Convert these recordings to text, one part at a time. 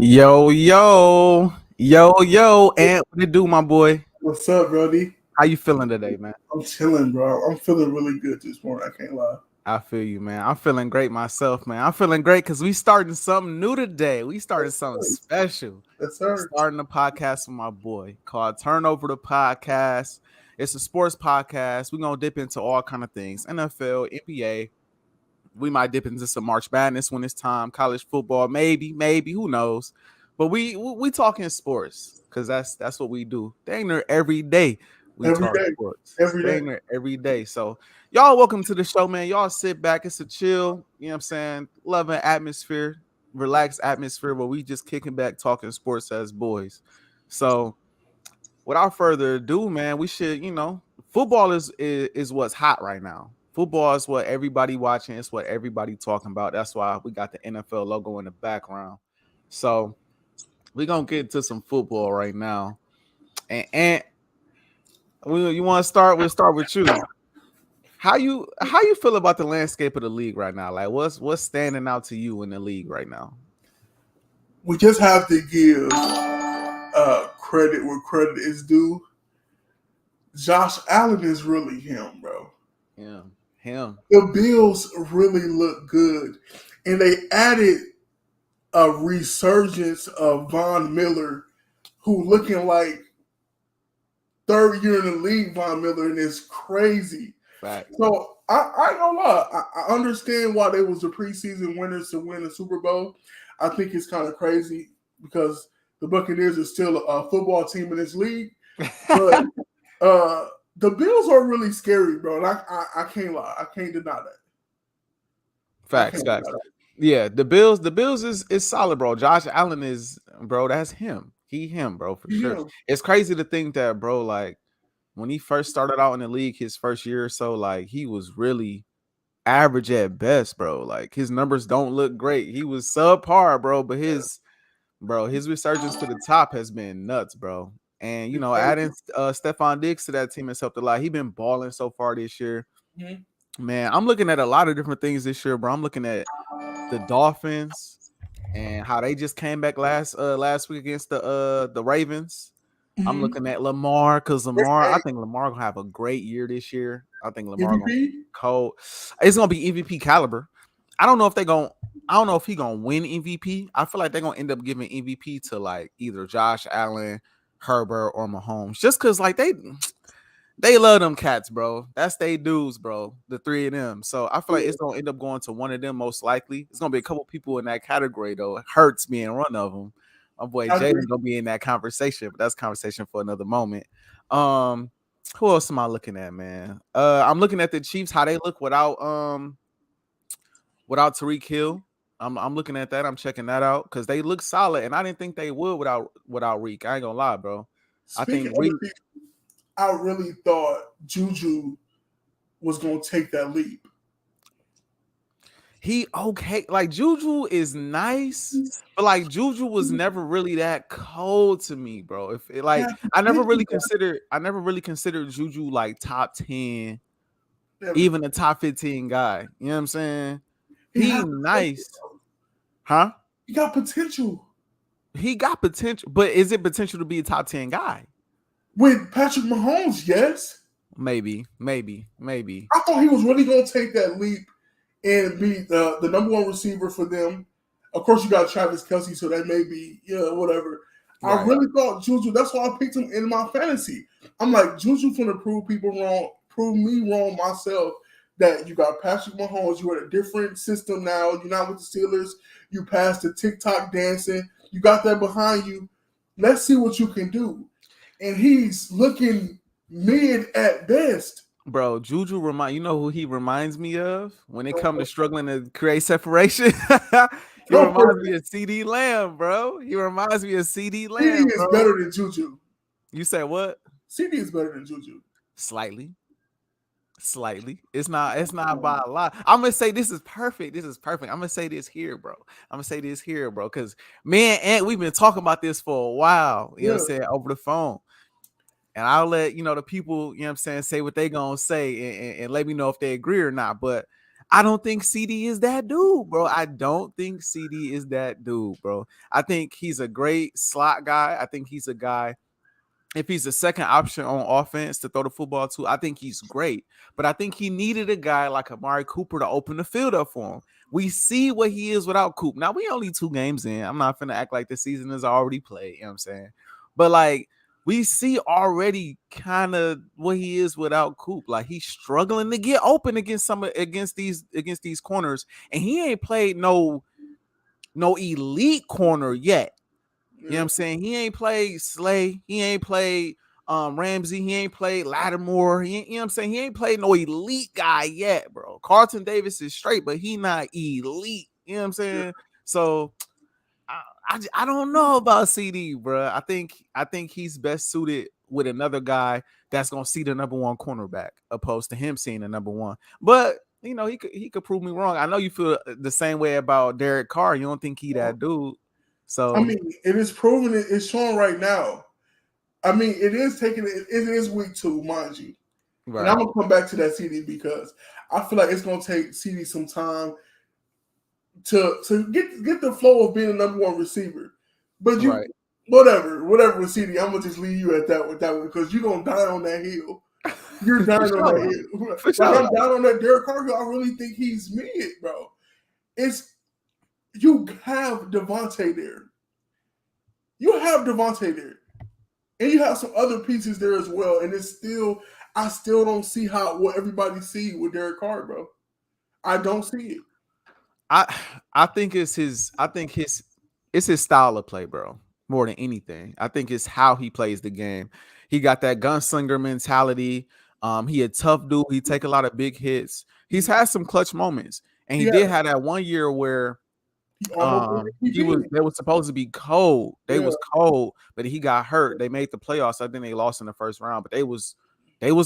Yo, and what it do, my boy? What's up, Brody? How you feeling today, man? I'm chilling, bro. I'm feeling really good this morning. I can't lie. I feel you, man. I'm feeling great myself, man. I'm feeling great because we starting something new today. We starting Yes, something sir. special. Yes, sir. Starting a podcast with my boy called Turn Over the Podcast. It's a sports podcast. We're gonna dip into all kind of things: NFL, NBA. We might dip into some March Madness when it's time, college football, maybe, who knows? But we talking sports because that's what we do. Dang near every day we Every talk day. sports. Every day. Dang near every day. So y'all welcome to the show, man. Y'all sit back. It's a chill, you know what I'm saying? Loving atmosphere, relaxed atmosphere where we just kicking back talking sports as boys. So without further ado, man, we should, football is what's hot right now. Football is what everybody watching. It's what everybody talking about. That's why we got the NFL logo in the background. So we're gonna get into some football right now. And you want to start? We'll start with you. How you feel about the landscape of the league right now? Like what's standing out to you in the league right now? We just have to give credit where credit is due. Josh Allen is really him, bro. Yeah, him. The Bills really look good, and they added a resurgence of Von Miller, who looking like third year in the league. Von Miller, and it's crazy. Fact. So I ain't gonna lie. I understand why they was the preseason winners to win the Super Bowl. I think it's kind of crazy because the Buccaneers are still a football team in this league. But the Bills are really scary, bro. And I can't lie. I can't deny that. Facts. Yeah, the Bills is solid, bro. Josh Allen is, bro, that's him. Him, bro, for sure. Yeah. It's crazy to think that, bro, like when he first started out in the league, his first year or so, like he was really average at best, bro. Like his numbers don't look great. He was subpar, bro, but his resurgence to the top has been nuts, bro. And adding Stephon Diggs to that team has helped a lot. He's been balling so far this year. Mm-hmm. Man, I'm looking at a lot of different things this year, bro. I'm looking at the Dolphins and how they just came back last week against the Ravens. Mm-hmm. I'm looking at Lamar because I think Lamar gonna have a great year this year. I think Lamar gonna be cold. It's gonna be MVP caliber. I don't know if he gonna win MVP. I feel like they're gonna end up giving MVP to like either Josh Allen, Herbert, or Mahomes, just because like they love them cats, bro. That's they dudes, bro. The three of them. So I feel like it's gonna end up going to one of them most likely. It's gonna be a couple people in that category though. Hurts being one of them. My boy Jaden gonna be in that conversation, but that's conversation for another moment. Who else am I looking at, man? I'm looking at the Chiefs, how they look without Tariq Hill. I'm looking at that. I'm checking that out because they look solid, and I didn't think they would without Reek. I ain't gonna lie, bro. I really thought Juju was gonna take that leap. He okay, like Juju is nice, but like Juju was never really that cold to me, bro. I never really considered Juju like top 10, even a top 15 guy. You know what I'm saying? He's nice, huh? He got potential. He got potential, but is it potential to be a top 10 guy? With Patrick Mahomes, yes. Maybe. I thought he was really gonna take that leap and be the number one receiver for them. Of course, you got Travis Kelce, so that may be, whatever. Right. I really thought Juju. That's why I picked him in my fantasy. I'm like, Juju finna prove people wrong, prove me wrong myself. That you got Patrick Mahomes. You're in a different system now. You're not with the Steelers. You passed the TikTok dancing. You got that behind you. Let's see what you can do. And he's looking mid at best. Bro, Juju you know who he reminds me of when it comes to struggling to create separation? He reminds me of CD Lamb, bro. He reminds me of CD Lamb. CD is better than Juju. You said what? CD is better than Juju. Slightly. It's not by a lot. I'm gonna say this is perfect. I'm gonna say this here, bro. Because me and Ant, we've been talking about this for a while. You know what I'm saying, over the phone. And I'll let the people, say what they gonna say and let me know if they agree or not. But I don't think CD is that dude, bro. I don't think CD is that dude, bro. I think he's a great slot guy. I think he's a guy, if he's a second option on offense to throw the football to, I think he's great. But I think he needed a guy like Amari Cooper to open the field up for him. We see what he is without Coop. Now, we only 2 games in. I'm not finna act like the season is already played. You know what I'm saying? But like, we see already kind of what he is without Coop. Like, he's struggling to get open against these corners, and he ain't played no elite corner yet. You know what I'm saying? He ain't played Slay. He ain't played Ramsey. He ain't played Lattimore. You know what I'm saying? He ain't played no elite guy yet, bro. Carlton Davis is straight, but he not elite. You know what I'm saying? Yeah. So I don't know about CD, bro. I think he's best suited with another guy that's gonna see the number 1 cornerback, opposed to him seeing the number 1. But you know, he could prove me wrong. I know you feel the same way about Derek Carr. You don't think he that dude. So I mean, it is proven. It's showing right now. I mean, it is taking. It is week 2, mind you. Right. And I'm gonna come back to that CD because I feel like it's gonna take CD some time to get the flow of being a number 1 receiver. But you, whatever with CD, I'm gonna just leave you at that with that one because you're gonna die on that hill. You're dying on that hill. Like, I'm down on that Derek Carr. I really think he's mid, bro. It's you have Devontae there. You have Devontae there. And you have some other pieces there as well. And it's still, I still don't see what everybody see with Derek Carr, bro. I don't see it. I think it's his style of play, bro, more than anything. I think it's how he plays the game. He got that gunslinger mentality. He a tough dude. He take a lot of big hits. He's had some clutch moments. And he did have that one year where they was supposed to be cold. They was cold, but he got hurt. They made the playoffs. I think they lost in the first round, but they was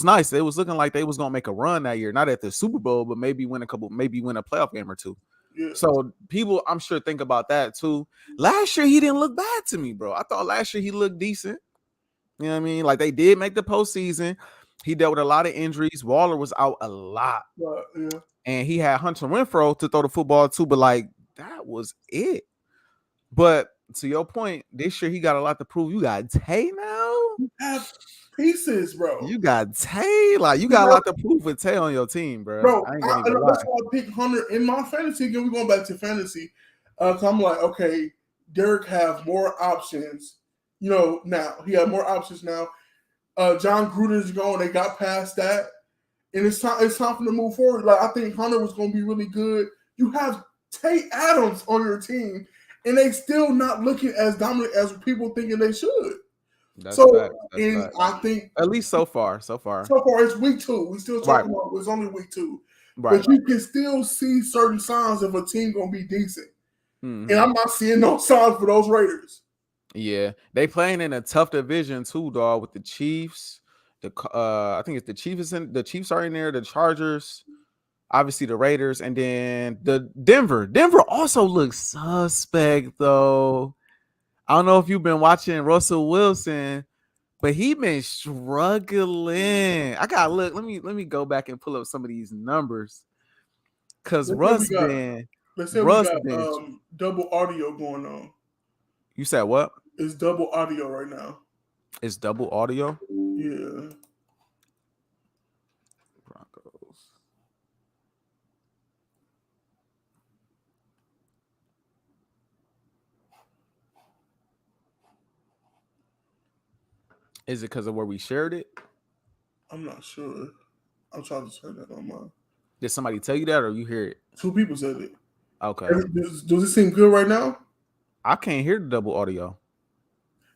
nice. They was looking like they was gonna make a run that year, not at the Super Bowl, but maybe win a playoff game or 2. Yeah. So people, I'm sure, think about that too. Last year he didn't look bad to me, bro. I thought last year he looked decent. You know what I mean? Like, they did make the postseason. He dealt with a lot of injuries. Waller was out a lot, and he had Hunter Renfrow to throw the football too. But like, that was it. But to your point, this year he got a lot to prove. You got Tay now. You have pieces, bro. You got Tay. Like, you got a lot to prove with Tay on your team, bro. Bro, that's why I picked Hunter in my fantasy. Again, we're going back to fantasy. So I'm like, okay, Derek have more options. You know, now he have more options now. John Gruden's gone. They got past that, and it's time for them to move forward. Like, I think Hunter was going to be really good. You have Tate Adams on your team, and they still not looking as dominant as people thinking they should. That's fact. I think at least so far it's week 2. We still talking about it's only week 2, but you can still see certain signs of a team going to be decent. Mm-hmm. And I'm not seeing no signs for those Raiders. Yeah, they playing in a tough division too, dog. With the Chiefs, I think it's the Chiefs the Chiefs are in there. The Chargers, obviously the Raiders, and then the Denver. Denver also looks suspect though. I don't know if you've been watching Russell Wilson, but he been struggling. I gotta look. Let me go back and pull up some of these numbers, because Russ been. Let's say we got double audio going on. You said what? It's double audio right now. It's double audio? Yeah. Broncos. Is it because of where we shared it? I'm not sure. I'm trying to turn that on mine. Did somebody tell you that, or you hear it? 2 people said it. Okay. Does it seem good right now? I can't hear the double audio.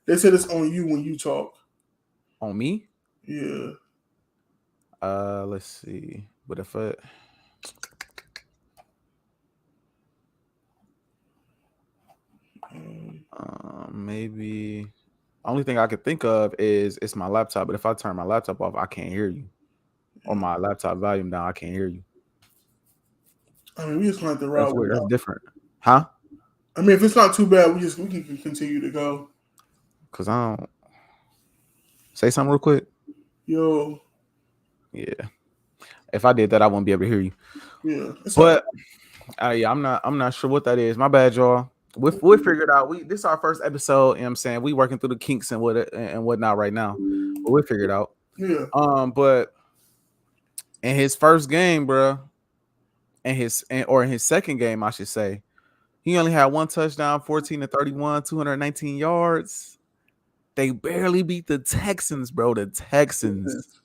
They said it's on you when you talk. On me? Yeah. Let's see. But if it maybe only thing I could think of is it's my laptop. But if I turn my laptop off, I can't hear you. Or my laptop volume down, I can't hear you. I mean, we just gonna have to route. That's different, huh? I mean, if it's not too bad, we can continue to go. Cause I don't say something real quick. Yo. Yeah. If I did that, I wouldn't be able to hear you. Yeah, it's all But yeah, I'm not sure what that is. My bad, y'all. We figured out. This is our first episode. You know what I'm saying, we working through the kinks and whatnot right now, but we figured out. Yeah. But in his first game, bro, in his second game, I should say, he only had one touchdown, 14 to 31, 219 yards. They barely beat the Texans, bro. The Texans,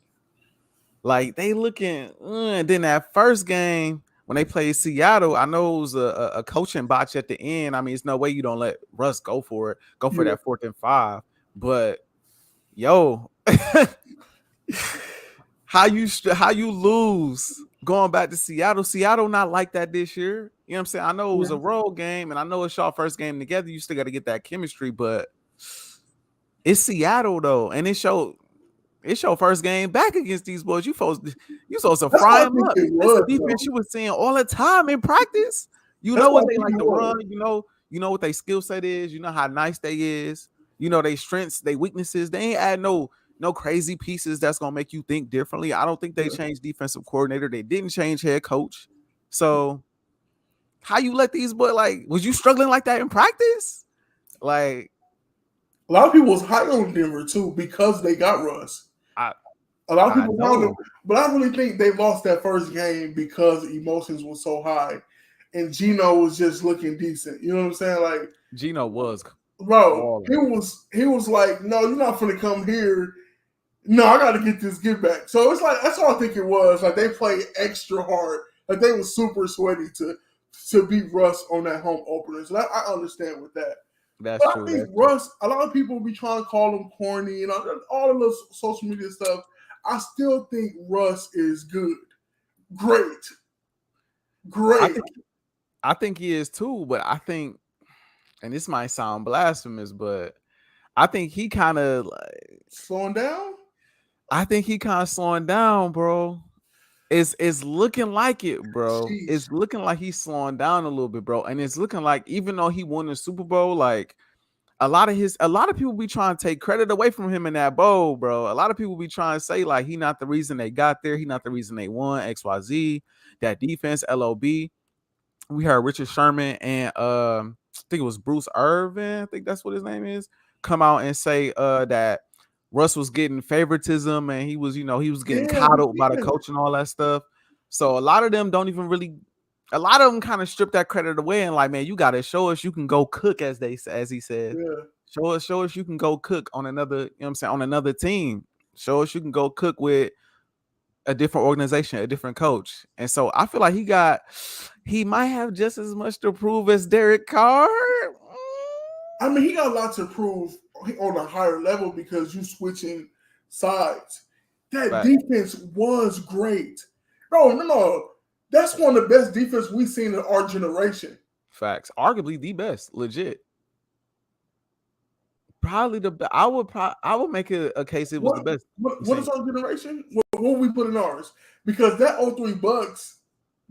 like they looking. And then that first game when they played Seattle, I know it was a coaching botch at the end. I mean, it's no way you don't let Russ go for it, go for that 4th and 5. But yo, how you lose going back to Seattle? Seattle not like that this year. You know what I'm saying? I know it was a road game, and I know it's y'all first game together. You still got to get that chemistry, but it's Seattle though, and it's your first game back against these boys. You supposed to fry them up. It's the defense you were seeing all the time in practice. You know what they like to run. You know what their skill set is. You know how nice they is. You know their strengths, their weaknesses. They ain't add no crazy pieces that's gonna make you think differently. I don't think they changed defensive coordinator. They didn't change head coach. So how you let these boys, like, was you struggling like that in practice? Like, a lot of people was high on Denver too because they got Russ. A lot of people found them, but I really think they lost that first game because emotions were so high, and Geno was just looking decent. You know what I'm saying? Like Geno was, bro. He was like, no, you're not gonna come here. No, I got to get back. So it's like that's all I think it was. Like they played extra hard. Like they were super sweaty to beat Russ on that home opener. So I understand with that. That's but true. I think Russ, a lot of people be trying to call him corny and all of the social media stuff. I still think Russ is good. Great. I think he is too, but I think, and this might sound blasphemous, but I think he kind of like slowing down. I think he kind of slowing down, bro. It's looking like it, bro. Jeez. It's looking like he's slowing down a little bit, bro. And it's looking like even though he won the Super Bowl, like a lot of people be trying to take credit away from him in that bowl, bro. A lot of people be trying to say like he not the reason they got there, he not the reason they won, XYZ, that defense, LOB. We heard Richard Sherman and I think it was Bruce Irvin, I think that's what his name is, come out and say that Russ was getting favoritism and he was getting coddled by the coach and all that stuff. So a lot of them don't even really, a lot of them kind of strip that credit away and like, man, you got to show us you can go cook, as he said. Yeah. Show us you can go cook on another, you know what I'm saying, on another team. Show us you can go cook with a different organization, a different coach. And so I feel like he might have just as much to prove as Derek Carr. I mean, he got a lot to prove on a higher level because you switching sides. That defense was great. No. That's one of the best defense we've seen in our generation. Facts. Arguably the best. Legit. Probably the best. I would make a case it was the best. What is our generation? What would we put in ours? Because that 03 Bucks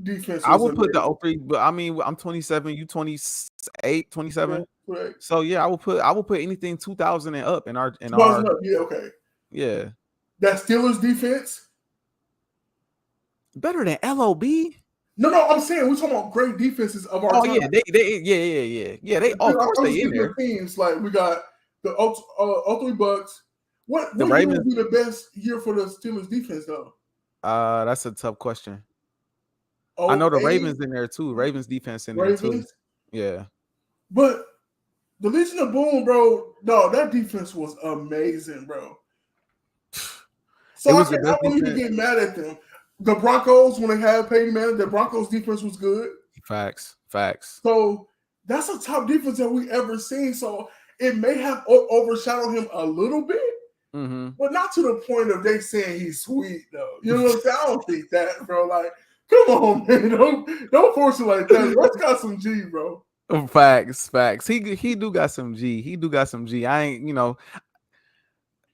defense was I would put the 03, but I mean, I'm 27, you 28, 27. Right. So yeah, I would put anything 2000 and up in our yeah, okay. Yeah. That Steelers defense better than LOB? No, I'm saying we're talking about great defenses of our time. Yeah, they of course they in there. Teams like we got the 03 Bucks. What the Ravens would be the best year for the Steelers defense though? That's a tough question. I know the Ravens in there too. Ravens defense in there too. Yeah. But the Legion of Boom, bro, no, that defense was amazing, bro. So I wouldn't even get mad at them. The Broncos, when they had Peyton Manning, the Broncos defense was good. Facts. So that's a top defense that we ever seen. So it may have overshadowed him a little bit, but not to the point of they saying he's sweet, though. You know what I'm saying? I don't think that, bro. Like, come on, man. Don't force it like that. Russ got some G, bro. Facts. He do got some G. I ain't,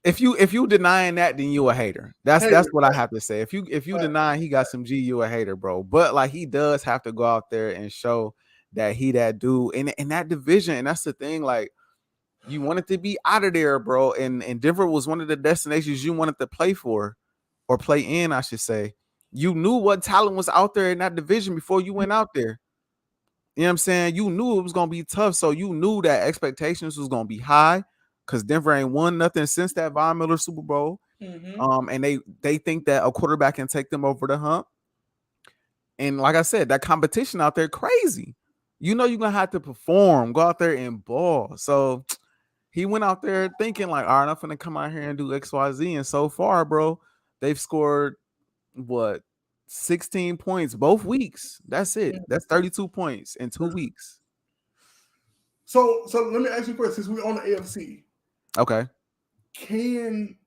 if you denying that, then you a hater. That's what I have to say. If you deny he got some G, you a hater, bro. But like he does have to go out there and show that he that dude in that division. And that's the thing, like you wanted to be out of there, bro. And Denver was one of the destinations you wanted to play for or play in, I should say. You knew what talent was out there in that division before you went out there. You know what I'm saying? You knew it was gonna be tough, so you knew that expectations was gonna be high because Denver ain't won nothing since that Von Miller Super Bowl. And they think that a quarterback can take them over the hump. And like I said, that competition out there crazy. You know you're gonna have to perform, go out there and ball. So he went out there thinking like, all right, I'm gonna come out here and do XYZ. And so far, bro, they've scored what 16 points both weeks. That's it. That's 32 points in 2 weeks. So let me ask you a question. Since we're on the AFC, okay, can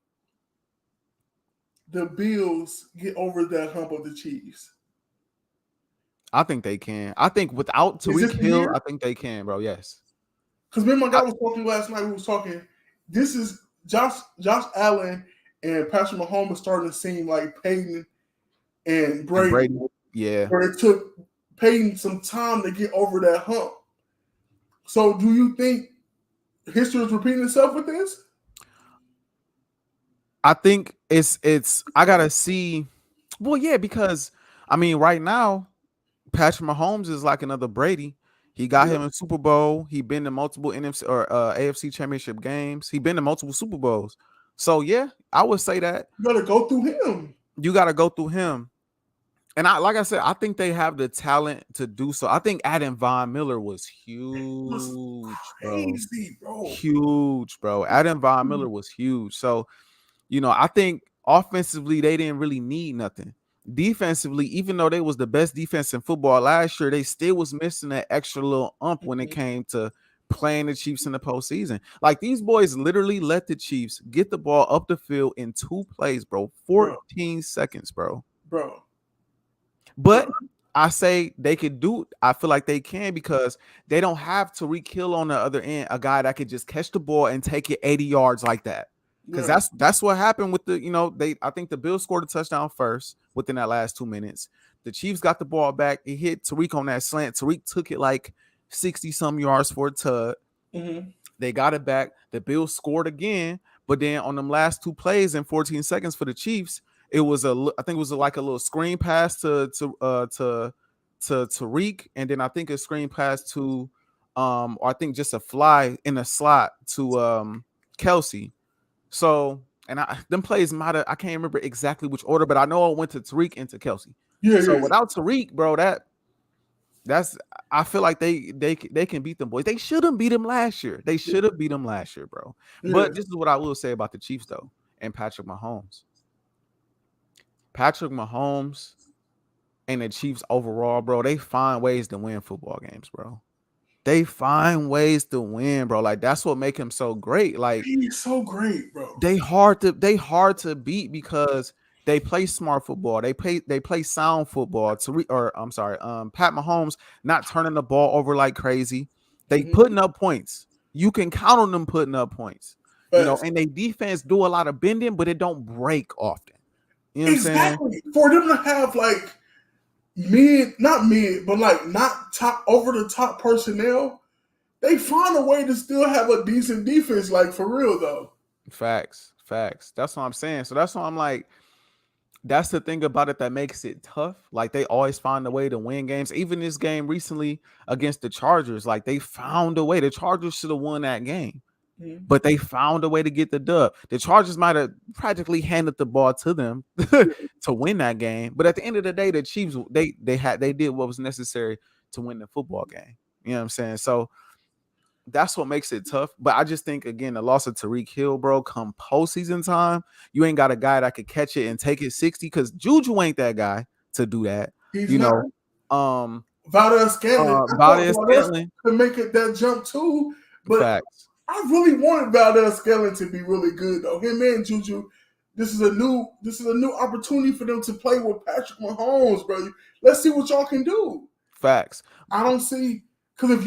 the Bills get over that hump of the Chiefs? I think they can. I think without Tyreek Hill, I think they can, bro. Yes. Because me and my guy was talking last night. We was talking. This is Josh Allen and Patrick Mahomes starting to seem like Peyton and Brady. Yeah. Where it took Peyton some time to get over that hump. So do you think history is repeating itself with this? I think it's I gotta see. Well, yeah, because I mean, right now, Patrick Mahomes is like another Brady. He got him in Super Bowl. He been to multiple NFC or AFC Championship games. He been to multiple Super Bowls. So yeah, I would say that you gotta go through him. You gotta go through him. And like I said, I think they have the talent to do so. I think adding Von Miller was huge, crazy, bro. Huge, bro. Adding Von Miller was huge. So, I think offensively they didn't really need nothing. Defensively, even though they was the best defense in football last year, they still was missing that extra little when it came to playing the Chiefs in the postseason. Like these boys literally let the Chiefs get the ball up the field in 2 plays, bro. 14 seconds, bro. But I say they could do. I feel like they can because they don't have Tyreek Hill on the other end, a guy that could just catch the ball and take it 80 yards like that. Because that's what happened with the, I think the Bills scored a touchdown first within that last 2 minutes. The Chiefs got the ball back. It hit Tyreek on that slant. Tyreek took it like 60-some yards for a tug. They got it back. The Bills scored again. But then on them last 2 plays in 14 seconds for the Chiefs, I think it was like a little screen pass to Tariq, and then I think a screen pass to or I think just a fly in a slot to Kelsey. So them plays I can't remember exactly which order, but I know I went to Tariq and to Kelsey. So without Tariq, bro, that's I feel like they can beat them boys. They shouldn't beat them last year. They should have beat them last year, bro. But this is what I will say about the Chiefs though, and Patrick Mahomes. Patrick Mahomes and the Chiefs overall, bro, they find ways to win football games, bro. They find ways to win, bro. Like that's what make him so great. Like he's so great, bro. They hard to beat because they play smart football. They play sound football. Pat Mahomes not turning the ball over like crazy. They putting up points. You can count on them putting up points. And they defense do a lot of bending, but it don't break often. You know what I'm saying? For them to have like not top over the top personnel, they find a way to still have a decent defense, like for real though. Facts. That's what I'm saying. So that's why I'm like, that's the thing about it that makes it tough. Like they always find a way to win games. Even this game recently against the Chargers, like they found a way. The Chargers should have won that game. But they found a way to get the dub. The Chargers might have practically handed the ball to them to win that game. But at the end of the day, the Chiefs they did what was necessary to win the football game. You know what I'm saying? So that's what makes it tough. But I just think again, the loss of Tyreek Hill, bro, come postseason time, you ain't got a guy that could catch it and take it 60 because Juju ain't that guy to do that. He's not. Valdez-Scantling could make it that jump too. But facts. I really wanted Valdez-Scantling to be really good though. Him and Juju, this is a new opportunity for them to play with Patrick Mahomes, bro. Let's see what y'all can do. Facts. I don't see because if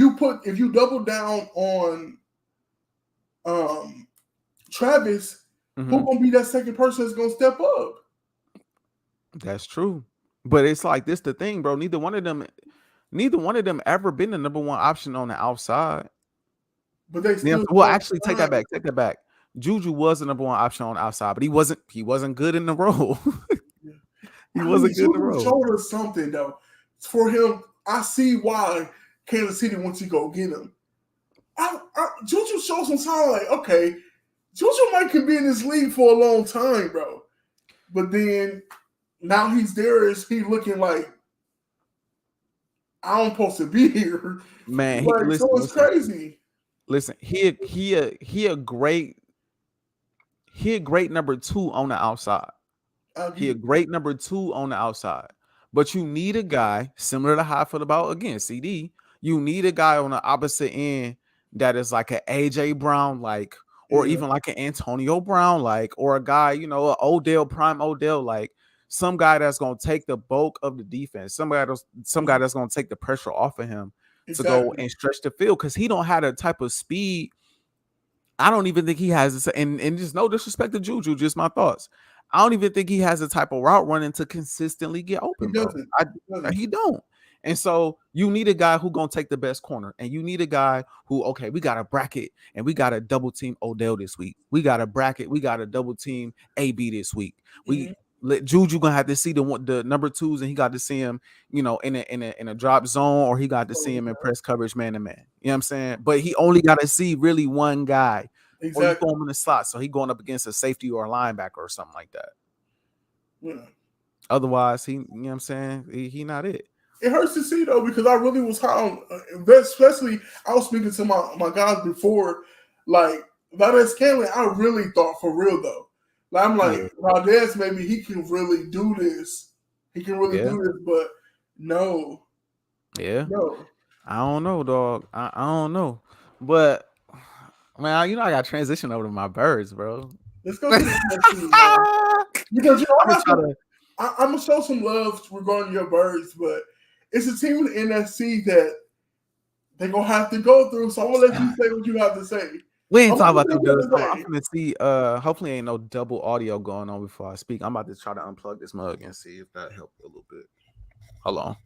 you double down on Travis, who's gonna be that second person that's gonna step up? That's true. But it's like this the thing, bro. Neither one of them ever been the number one option on the outside. But they still actually take that back. Juju was the number one option on the outside, but he wasn't good in the role. He wasn't good in the Juju road. showed us something though. For him, I see why Kansas City wants to go get him. Juju shows some time like, okay, Juju might can be in this league for a long time, bro. But then now he's there. Is he looking like I'm supposed to be here? Man, Like, so it's crazy. Listen, he a great number 2 on the outside. He a great number 2 on the outside. But you need a guy similar to how I feel about, again, CD. You need a guy on the opposite end that is like an AJ Brown, like, or even like an Antonio Brown, like, or a guy, you know, an Odell, prime Odell, like some guy that's gonna take the bulk of the defense, some guy that's gonna take the pressure off of him to go and stretch the field, because he don't have the type of speed. I don't even think he has this, and just no disrespect to Juju, just my thoughts. I don't even think he has the type of route running to consistently get open, bro. He don't. And so you need a guy who gonna take the best corner, and you need a guy who, okay, we got a bracket and we got a double team Odell this week. We got a bracket, we got a double team AB this week. We let Juju gonna have to see the number 2s, and he got to see him, you know, in a drop zone, or he got to see him in press coverage man to man. You know what I'm saying? But he only got to see really one guy. Or you throw him in the slot, so he going up against a safety or a linebacker or something like that. Yeah. Otherwise, you know what I'm saying? He not it. It hurts to see though, because I really was high on, especially I was speaking to my guys before, like Valdez Scantling. I really thought for real though. Like, I'm like, Valdez, maybe he can really do this. He can really do this, but no. Yeah. No. I don't know, dog. I don't know, but. Man, you know I got to transition over to my birds, bro. Let's go to the next team, man. Because you know, I'm gonna show some love regarding your birds, but it's a team in the NFC that they're gonna have to go through. So I'm gonna let you say what you have to say. We ain't talking about them. I'm gonna see. Hopefully, ain't no double audio going on before I speak. I'm about to try to unplug this mug and see if that helped a little bit. Hold on.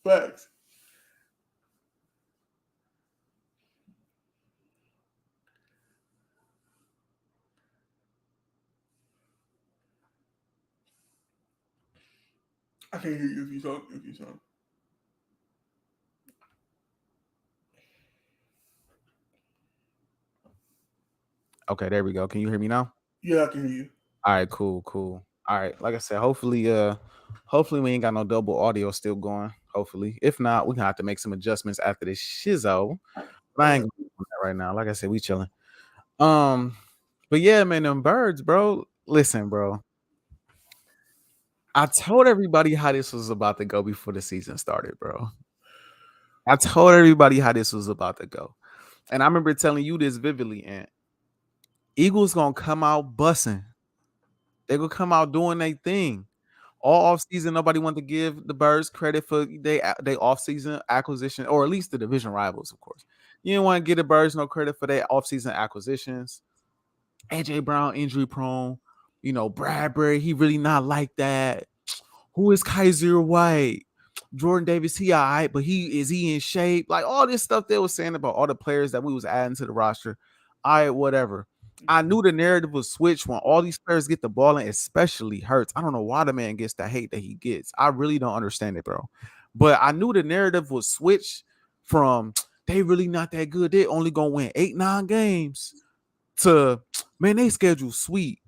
Facts. I can't hear you if you talk. Okay, there we go. Can you hear me now? Yeah, I can hear you. All right, cool. All right, like I said, hopefully we ain't got no double audio still going. Hopefully, if not, we gonna have to make some adjustments after this shizzo. But I ain't gonna do that right now. Like I said, we chilling. But yeah, man, them birds, bro. Listen, bro. I told everybody how this was about to go before the season started, bro. I told everybody how this was about to go, and I remember telling you this vividly. And Eagles gonna come out bussing. They gonna come out doing their thing. All off season, nobody wanted to give the Birds credit for they off season acquisition, or at least the division rivals, of course. You didn't want to give the Birds no credit for their off season acquisitions. AJ Brown injury prone, you know, Bradbury, he really not like that. Who is Kaiser White? Jordan Davis, he all right, but is he in shape? Like all this stuff they were saying about all the players that we was adding to the roster. All right, whatever. I knew the narrative was switched when all these players get the ball, and especially Hurts. I don't know why the man gets the hate that he gets. I really don't understand it, bro. But I knew the narrative was switched from they really not that good. They only gonna win 8-9 games to man, they schedule sweet.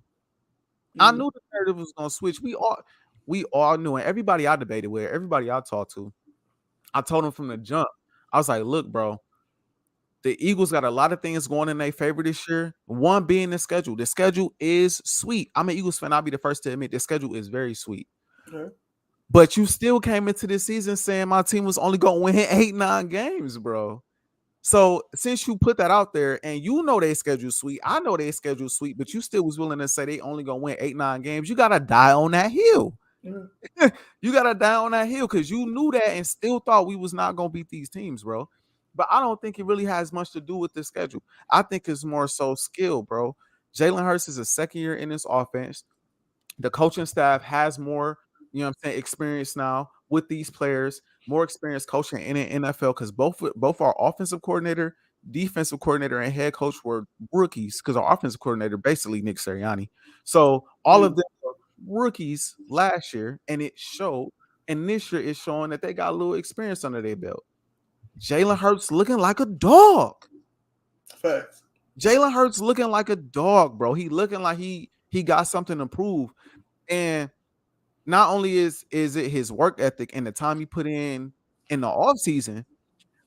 I knew the narrative was gonna switch. We all knew, and everybody I debated with, everybody I talked to, I told them from the jump. I was like, look, bro. The Eagles got a lot of things going in their favor this year. One being the schedule. The schedule is sweet. I'm an Eagles fan. I'll be the first to admit the schedule is very sweet. Okay. But you still came into this season saying my team was only going to win 8-9 games, bro. So since you put that out there and you know they schedule sweet, I know they schedule sweet, but you still was willing to say they only going to win 8-9 games, you got to die on that hill. You got to die on that hill because you knew that and still thought we was not going to beat these teams, bro. but I don't think it really has much to do with the schedule. I think it's more so skill, bro. Jalen Hurts is a second year in this offense. The coaching staff has more, what I'm saying, experience now with these players, more experience coaching in the NFL because both our offensive coordinator, defensive coordinator, and head coach were rookies because our offensive coordinator basically Nick Sirianni. So all of them were rookies last year, and it showed. And this year it's showing that they got a little experience under their belt. Jalen Hurts looking like a dog. Facts. Jalen Hurts looking like a dog, bro. He looking like he got something to prove. And not only is it his work ethic and the time he put in the offseason,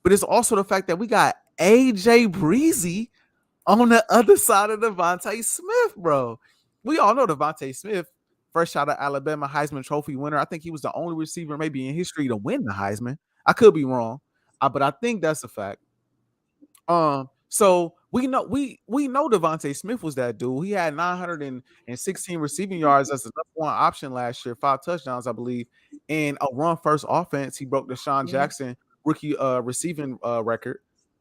but it's also the fact that we got AJ Breezy on the other side of Devontae Smith, bro. We all know Devontae Smith, first shot at Alabama Heisman Trophy winner. I think he was the only receiver maybe in history to win the Heisman. I could be wrong, but I think that's a fact. So we know Devontae Smith was that dude. He had 916 receiving yards as the number one option last year, 5 touchdowns, I believe, and a run first offense. He broke the Deshaun Jackson rookie receiving record.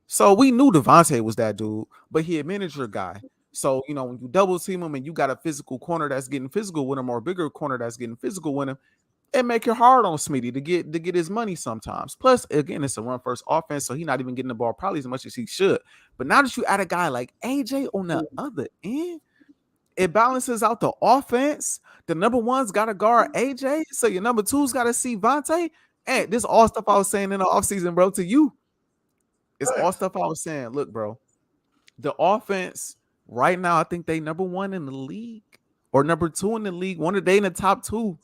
So we knew Devontae was that dude, but he a manager guy. So when you double team him and you got a physical corner that's getting physical with him, or a bigger corner that's getting physical with him, it make it hard on Smitty to get his money sometimes. Plus, again, it's a run first offense, so he's not even getting the ball probably as much as he should. But now that you add a guy like AJ on the other end, it balances out the offense. The number one's got to guard AJ, so your number two's got to see Vontae. And this all stuff I was saying in the offseason, bro, to you. It's all stuff I was saying. Look, bro, the offense right now, I think they number one in the league or number two in the league. One of they in the top two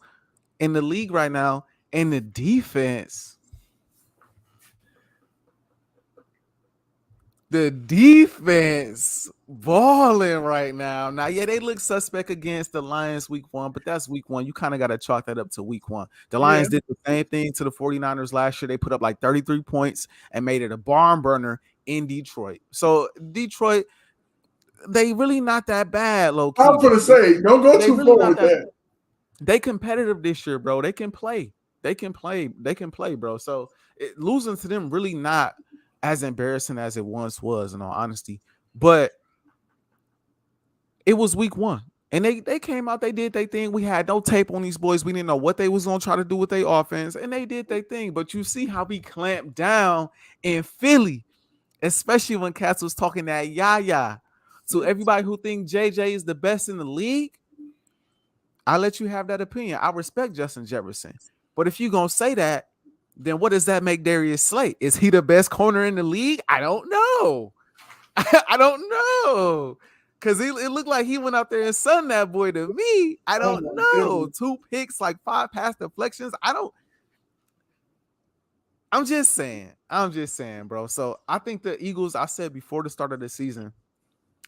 in the league right now, and the defense balling right now. Now, yeah, they look suspect against the Lions week 1, but that's week 1. You kind of got to chalk that up to week 1. The Lions did the same thing to the 49ers last year. They put up like 33 points and made it a barn burner in Detroit. So Detroit, they really not that bad, low key. I was going to say, don't go too far with that. They competitive this year, bro. They can play. They can play, bro. So losing to them really not as embarrassing as it once was, in all honesty. But it was week 1. And they came out, they did their thing. We had no tape on these boys. We didn't know what they was going to try to do with their offense. And they did their thing. But you see how we clamped down in Philly, especially when Cats was talking that yah. So everybody who think JJ is the best in the league, I'll let you have that opinion. I respect Justin Jefferson. But if you're going to say that, then what does that make Darius Slay? Is he the best corner in the league? I don't know. I don't know. Because it looked like he went out there and sunned that boy to me. I don't know. 2 picks, like 5 pass deflections. I'm just saying, bro. So I think the Eagles, I said before the start of the season,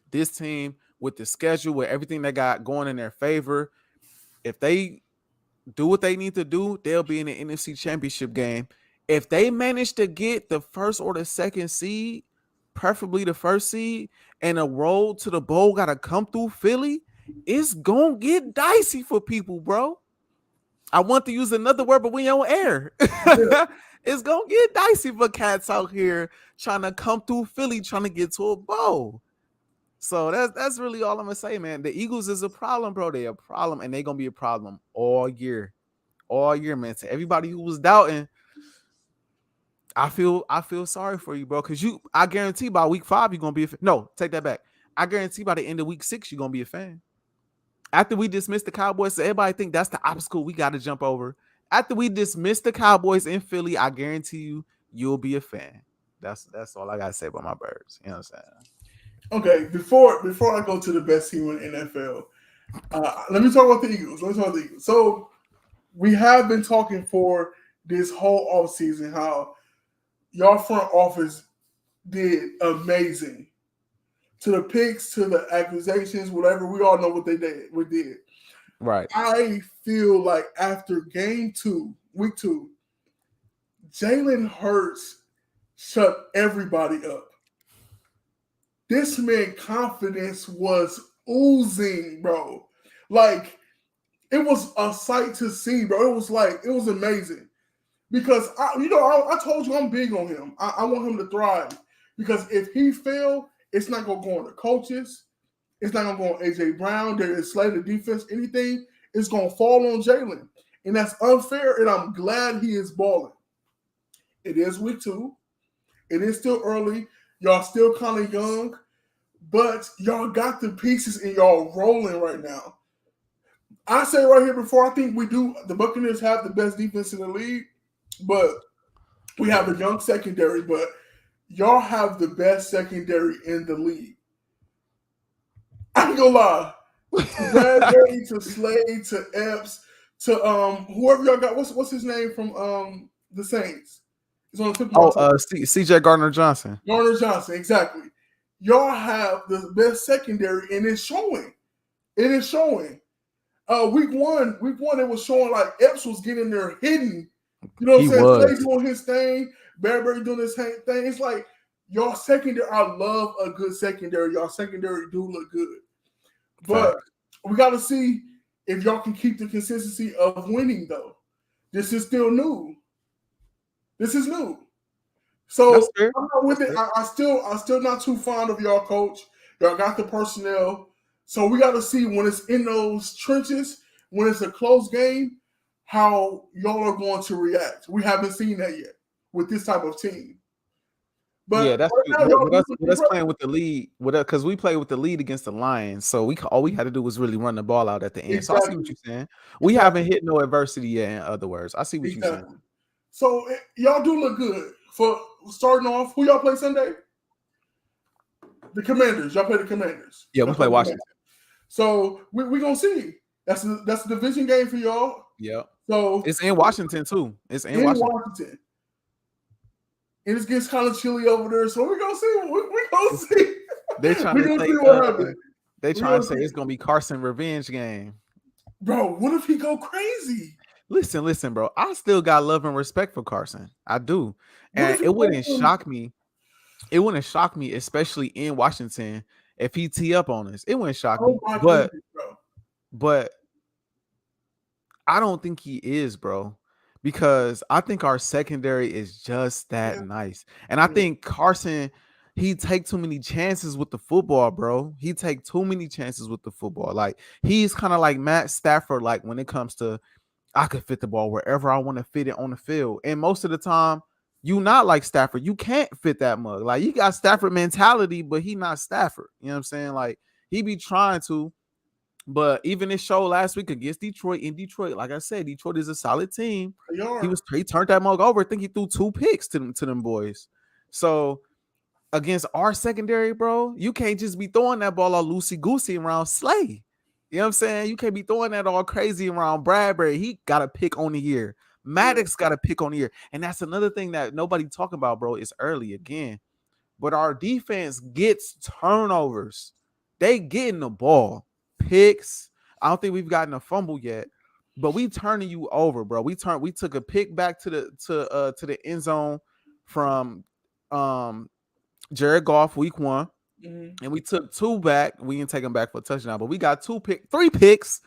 this team with the schedule, with everything they got going in their favor, if they do what they need to do, they'll be in the NFC Championship game. If they manage to get the first or the second seed, preferably the first seed, and a road to the bowl got to come through Philly, it's going to get dicey for people, bro. I want to use another word, but we on air. It's going to get dicey for cats out here trying to come through Philly, trying to get to a bowl. So that's really all I'm going to say, man. The Eagles is a problem, bro. They're a problem, and they're going to be a problem all year. All year, man. To everybody who was doubting, I feel sorry for you, bro, because I guarantee by week 5 you're going to be a fan. No, take that back. I guarantee by the end of week 6 you're going to be a fan. After we dismiss the Cowboys, so everybody think that's the obstacle we got to jump over. After we dismiss the Cowboys in Philly, I guarantee you'll be a fan. That's all I got to say about my birds. You know what I'm saying? Okay, before I go to the best team in the NFL, let me talk about the Eagles. So we have been talking for this whole offseason how y'all front office did amazing. To the picks, to the accusations, whatever, we all know what they did. We did. Right. I feel like after week 2, Jalen Hurts shut everybody up. This man's confidence was oozing, bro. Like, it was a sight to see, bro. It was amazing. because I told you I'm big on him. I want him to thrive because if he fail, it's not gonna go on the coaches. It's not gonna go on AJ Brown. There is slated defense. Anything is gonna fall on Jalen, and that's unfair. And I'm glad he is balling. It is week 2. It is still early. Y'all still kind of young, but y'all got the pieces and y'all rolling right now. I say right here before I think we do. The Buccaneers have the best defense in the league, but we have a young secondary. But y'all have the best secondary in the league. I ain't gonna lie. Bradbury to Slade to Epps to whoever y'all got. What's his name from the Saints? It's on the tip of my tongue. CJ Gardner-Johnson. Gardner-Johnson, exactly. Y'all have the best secondary, and it's showing. It is showing. Week one, it was showing like Epps was getting there hidden. You know what I'm saying? Slade doing his thing, Bradbury doing his thing. It's like y'all secondary. I love a good secondary. Y'all secondary do look good. But we got to see if y'all can keep the consistency of winning, though. This is still new. This is new. So I'm not with it. I still not too fond of y'all, coach. Y'all got the personnel. So we got to see when it's in those trenches, when it's a close game, how y'all are going to react. We haven't seen that yet with this type of team. But yeah, that's with us playing with the lead, because we played with the lead against the Lions. So all we had to do was really run the ball out at the end. Exactly. So I see what you're saying. We haven't hit no adversity yet. In other words, I see what you're saying. So y'all do look good for starting off. Who y'all play Sunday? The Commanders. Y'all play the Commanders. Yeah, we play Washington. So we gonna see. That's a division game for y'all. Yeah. So it's in Washington too. It's in Washington. And it gets kind of chilly over there, so we're gonna see. We're gonna see. They're trying to see what happens. They trying to say it's gonna be Carson revenge game. Bro, what if he go crazy? Listen, bro. I still got love and respect for Carson. I do. And it wouldn't shock me. It wouldn't shock me, especially in Washington, if he tee up on us. It wouldn't shock me. But I don't think he is, bro. Because I think our secondary is just that nice. And I think Carson, he take too many chances with the football, bro. He take too many chances with the football. Like, he's kind of like Matt Stafford, like when it comes to, I could fit the ball wherever I want to fit it on the field. And most of the time, you not like Stafford. You can't fit that mug. Like, you got Stafford mentality, but he not Stafford. You know what I'm saying? Like, he be trying to. But even this show last week against Detroit, like I said, Detroit is a solid team. He turned that mug over. I think he threw 2 picks to them boys. So against our secondary, bro, you can't just be throwing that ball all loosey-goosey around Slay. You know what I'm saying? You can't be throwing that all crazy around Bradbury. He got a pick on the year. Maddox got a pick on the year. And that's another thing that nobody talking about, bro. It's early again. But our defense gets turnovers. They getting the ball. Picks. I don't think we've gotten a fumble yet, but we turning you over, bro. We took a pick back to the end zone from Jared Goff week 1, and we took 2 back. We didn't take them back for a touchdown, but we got 3 picks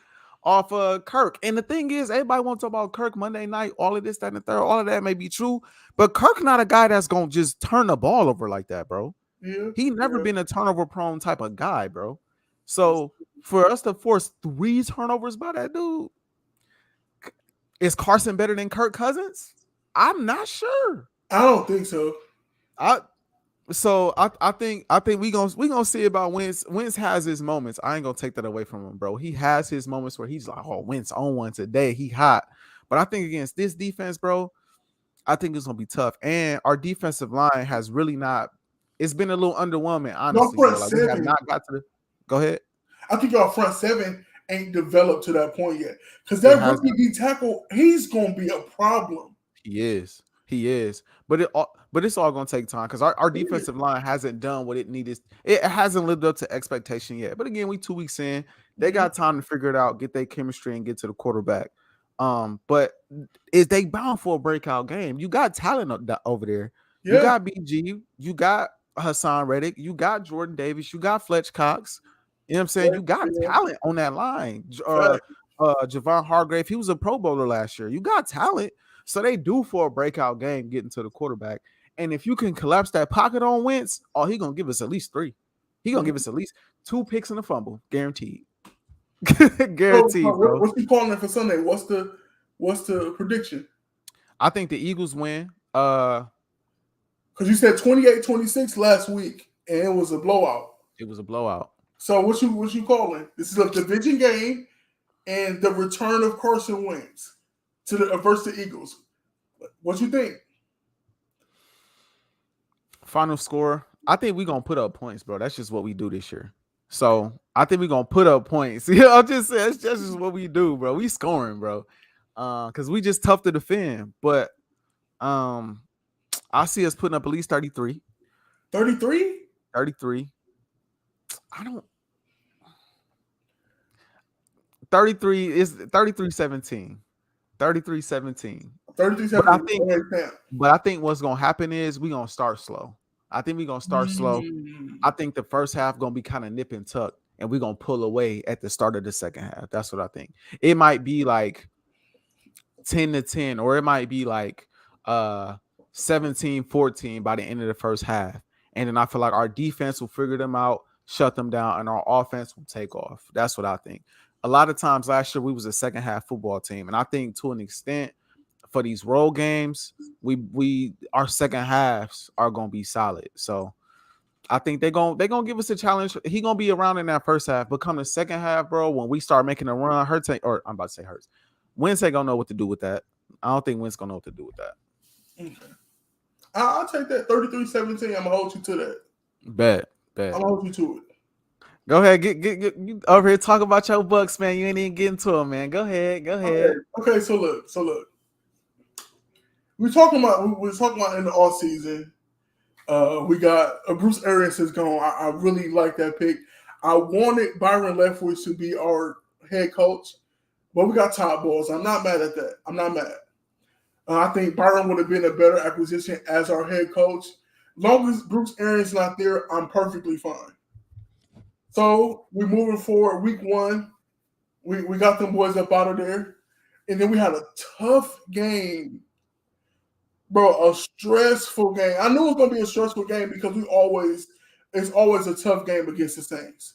off Kirk. And the thing is, everybody wants to talk about Kirk Monday night, all of this, that, and the third. All of that may be true, but Kirk not a guy that's gonna just turn the ball over like that, bro. Yeah, he never been a turnover prone type of guy, bro. So for us to force 3 turnovers by that dude, is Carson better than Kirk Cousins? I'm not sure. I don't think so. I think we gonna see about Wentz. Wentz has his moments. I ain't gonna take that away from him, bro. He has his moments where he's like, oh, Wentz on one today. He hot. But I think against this defense, bro, I think it's gonna be tough. And our defensive line has really not. It's been a little underwhelming, honestly. Like, we have not got to the. Go ahead. I think our front 7 ain't developed to that point yet. Because that rookie D tackle, he's gonna be a problem. He is. But it's all gonna take time because our defensive line hasn't done what it needed. It hasn't lived up to expectation yet. But again, we 2 weeks in. They got time to figure it out, get their chemistry, and get to the quarterback. But is they bound for a breakout game? You got talent over there. Yeah. You got BG. You got Hassan Reddick. You got Jordan Davis. You got Fletch Cox. You know what I'm saying? You got talent on that line. Javon Hargrave, he was a Pro Bowler last year. You got talent. So they do for a breakout game getting to the quarterback. And if you can collapse that pocket on Wentz, oh, he gonna give us at least 3. He gonna give us at least 2 picks and a fumble, guaranteed. So, Guaranteed, bro. what's you calling it for Sunday? What's the prediction? I think the Eagles win. Because you said 28-26 last week, and it was a blowout. It was a blowout. So what you calling? This is a division game, and the return of Carson Wentz to the versus the Eagles. What you think? Final score. I think we're gonna put up points, bro. That's just what we do this year. So I think we're gonna put up points. I'm just saying it's just what we do, bro. We scoring, bro. Because we just tough to defend. But I see us putting up at least 33. 33? 33. I don't 33 is 33-17. 33-17. 33-17. But I think what's gonna happen is we're gonna start slow. I think we're gonna start slow. I think the first half gonna be kind of nip and tuck, and we're gonna pull away at the start of the second half. That's what I think. It might be like 10-10, or it might be like 17-14 by the end of the first half. And then I feel like our defense will figure them out, shut them down, and our offense will take off. That's what I think. A lot of times last year we was a second half football team, and I think to an extent for these road games, we our second halves are gonna be solid. So I think they're gonna give us a challenge. He gonna be around in that first half, but come the second half, bro, when we start making a run, Hurts, or I'm about to say Hurts, Wentz ain't gonna know what to do with that. I don't think Wentz gonna know what to do with that. Okay. I'll take that 33-17. I'm gonna hold you to that. Bet. I'm gonna hold you to it. Go ahead, get you over here. Talk about your Bucks, man. You ain't even getting to them, man. Go ahead. Okay. So look. We're talking about in the off season. We got Bruce Arians is gone. I really like that pick. I wanted Byron Leftwich to be our head coach, but we got Todd Bowles. I'm not mad at that. I'm not mad. I think Byron would have been a better acquisition as our head coach. As long as Bruce Arians not there, I'm perfectly fine. So we're moving forward. Week 1, we got them boys up out of there. And then we had a tough game. Bro, a stressful game. I knew it was going to be a stressful game because it's always a tough game against the Saints.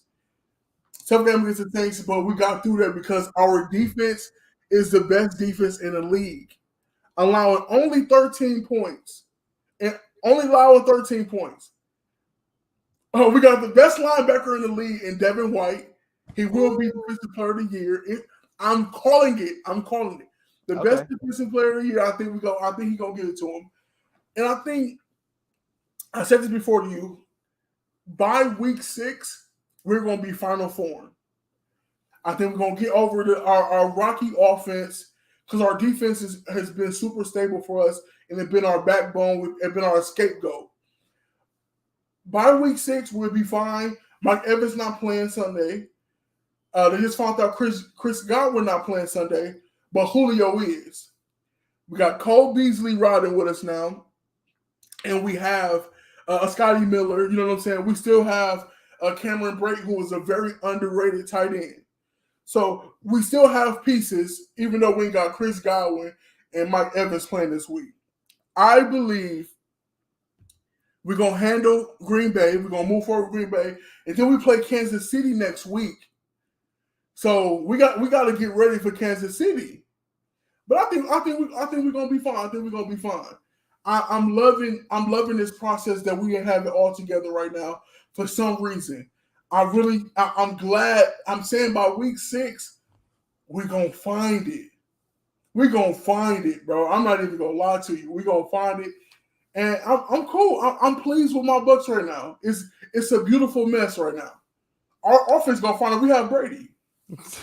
Tough game against the Saints, but we got through that because our defense is the best defense in the league, allowing only 13 points. And only allowing 13 points. We got the best linebacker in the league in Devin White. He will be Defensive Player of the Year. I'm calling it. The best defensive player of the year. I think he's gonna give it to him. And I think I said this before to you. By week 6, we're gonna be final form. I think we're gonna get over our rocky offense because our defense has been super stable for us and it's been our backbone. It's been our scapegoat. By week 6, we'll be fine. Mike Evans not playing Sunday. They just found out Chris Godwin not playing Sunday, but Julio is. We got Cole Beasley riding with us now, and we have Scotty Miller. You know what I'm saying? We still have Cameron Brate, who is a very underrated tight end. So we still have pieces, even though we got Chris Godwin and Mike Evans playing this week. I believe we're going to handle Green Bay. We're going to move forward with Green Bay. And then we play Kansas City next week. So we got to get ready for Kansas City. But I think we're going to be fine. I think we're going to be fine. I'm loving this process that we have it all together right now for some reason. I'm glad. I'm saying by week 6, we're going to find it. We're going to find it, bro. I'm not even going to lie to you. We're going to find it. And I'm cool. I'm pleased with my Bucks right now. It's a beautiful mess right now. Our offense gonna find it. We have Brady. It's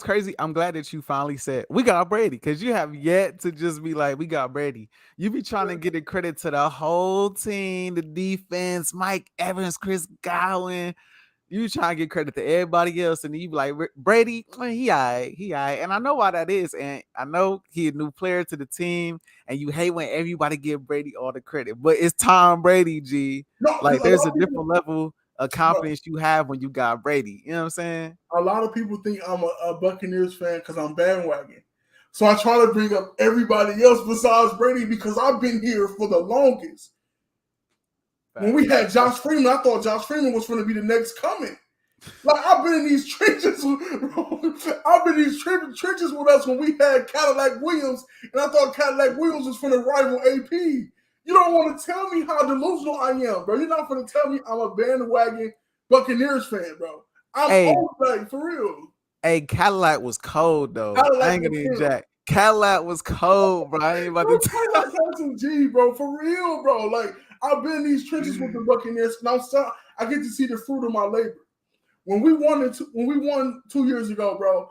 crazy. I'm glad that you finally said we got Brady because you have yet to just be like we got Brady. You be trying to get the credit to the whole team, the defense, Mike Evans, Chris Godwin. You try to get credit to everybody else, and you be like Brady, he all right. And I know why that is, and I know he a new player to the team, and you hate when everybody give Brady all the credit, but it's Tom Brady, G. No, like there's a different level of confidence you have when you got Brady. You know what I'm saying? A lot of people think I'm a Buccaneers fan because I'm bandwagon. So I try to bring up everybody else besides Brady because I've been here for the longest. When we had Josh Freeman, I thought Josh Freeman was going to be the next coming. Like, I've been in these trenches, bro. I've been in these trenches with us when we had Cadillac Williams, and I thought Cadillac Williams was from the rival AP. You don't want to tell me how delusional I am, bro. You're not going to tell me I'm a bandwagon Buccaneers fan, bro. I'm old, like, for real. Hey, Cadillac was cold, though. I ain't gonna need Jack. Cadillac was cold, bro. I ain't about to tell Cadillac had some G, bro. For real, bro. Like, I've been in these trenches with the Buccaneers, and I get to see the fruit of my labor. When we won 2 years ago, bro,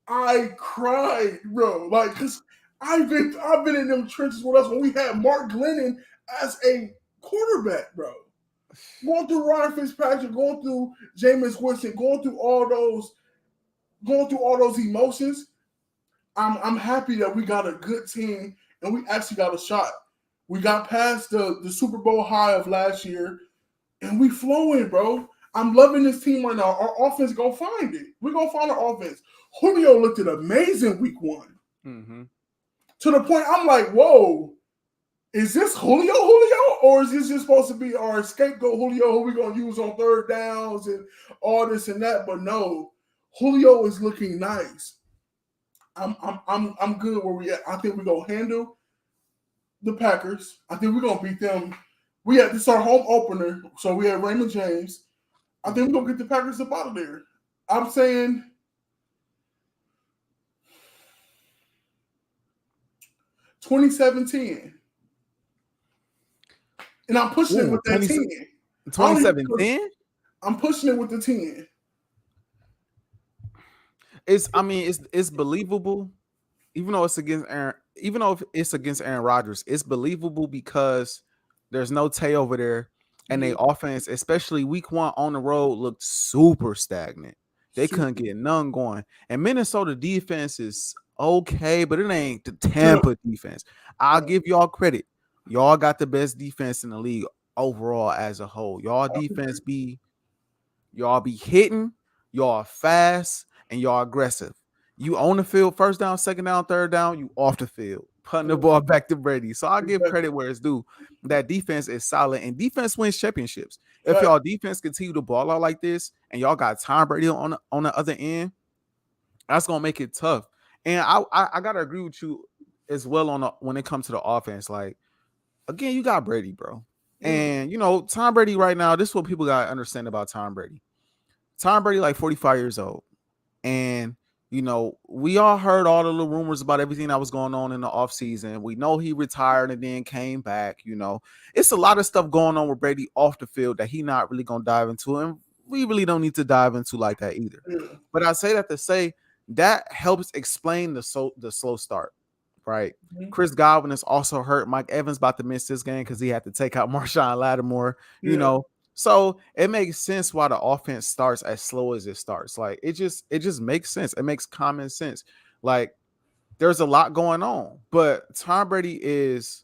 I cried, bro. Like, cause I've been in them trenches with us when we had Mark Glennon as a quarterback, bro. Going through Ryan Fitzpatrick, going through Jameis Winston, going through all those emotions. I'm happy that we got a good team and we actually got a shot. We got past the Super Bowl high of last year, and we flowing, bro. I'm loving this team right now. Our offense gonna find it. We're gonna find our offense. Julio looked amazing week 1. Mm-hmm. To the point I'm like, whoa, is this Julio, or is this just supposed to be our scapegoat Julio who we're gonna use on third downs and all this and that? But no, Julio is looking nice. I'm good where we at. I think we're gonna handle the Packers. I think we're gonna beat them. This is our home opener, so we have Raymond James. I think we're gonna get the Packers up out of there. I'm saying 27-10. And I'm pushing it with that 10. 27-10? I'm pushing it with the 10. It's believable, even though it's against Aaron Rodgers, it's believable because there's no Tay over there, and their offense, especially week 1 on the road, looked super stagnant. They couldn't get none going. And Minnesota defense is okay, but it ain't the Tampa defense. I'll give y'all credit. Y'all got the best defense in the league overall as a whole. Y'all defense y'all be hitting, y'all fast, and y'all aggressive. You on the field, first down, second down, third down, you off the field, putting the ball back to Brady. So I'll give credit where it's due. That defense is solid, and defense wins championships. If y'all defense continue to ball out like this, and y'all got Tom Brady on the other end, that's gonna make it tough. And I gotta agree with you as well when it comes to the offense. Like, again, you got Brady, bro. And Tom Brady right now, this is what people gotta understand about Tom Brady. Tom Brady, like 45 years old. And we all heard all the little rumors about everything that was going on in the offseason. We know he retired and then came back. It's a lot of stuff going on with Brady off the field that he not really going to dive into. And we really don't need to dive into like that either. But I say that to say that helps explain the slow start, right? Mm-hmm. Chris Godwin is also hurt. Mike Evans about to miss this game because he had to take out Marshawn Lattimore, So it makes sense why the offense starts as slow as it starts. Like, it just makes sense. It makes common sense. Like, there's a lot going on, but Tom Brady is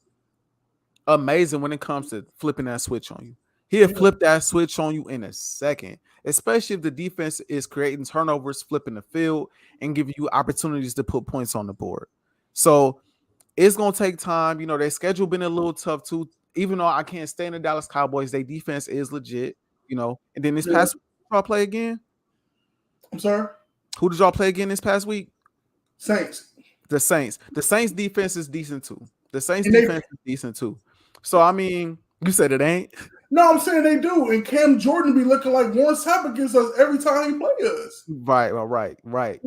amazing when it comes to flipping that switch on you. He'll flip that switch on you in a second, especially if the defense is creating turnovers, flipping the field, and giving you opportunities to put points on the board. So it's going to take time. Their schedule been a little tough too. Even though I can't stand the Dallas Cowboys, their defense is legit, And then this past week, y'all play again? I'm sorry? Who did y'all play again this past week? Saints. The Saints. The Saints defense is decent too. Is decent too. So, you said it ain't? No, I'm saying they do. And Cam Jordan be looking like Warren Sapp against us every time he plays us. Right.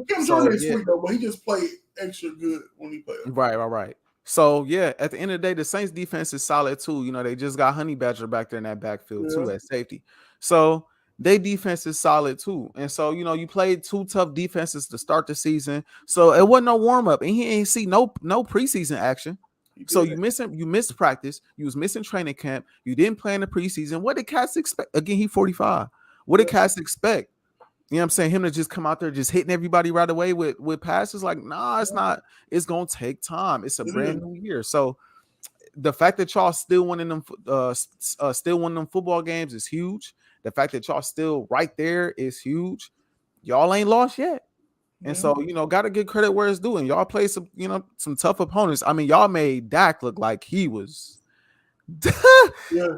Cam Jordan is sweet though, but he just played extra good when he played. Right. So, at the end of the day, the Saints defense is solid too. They just got Honey Badger back there in that backfield too at safety. So, their defense is solid too. And so, you played 2 tough defenses to start the season. So, it wasn't no warm-up. And he ain't see no preseason action. So, you missed practice. You was missing training camp. You didn't play in the preseason. What did Cats expect? Again, he 45. What did Cats expect? You know what I'm saying? Him to just come out there just hitting everybody right away with passes. Like, nah, it's not. It's going to take time. It's a brand new year. So the fact that y'all still winning them football games is huge. The fact that y'all still right there is huge. Y'all ain't lost yet. And so, gotta give credit where it's due. And y'all play some, some tough opponents. I mean, y'all made Dak look like he was. Yes.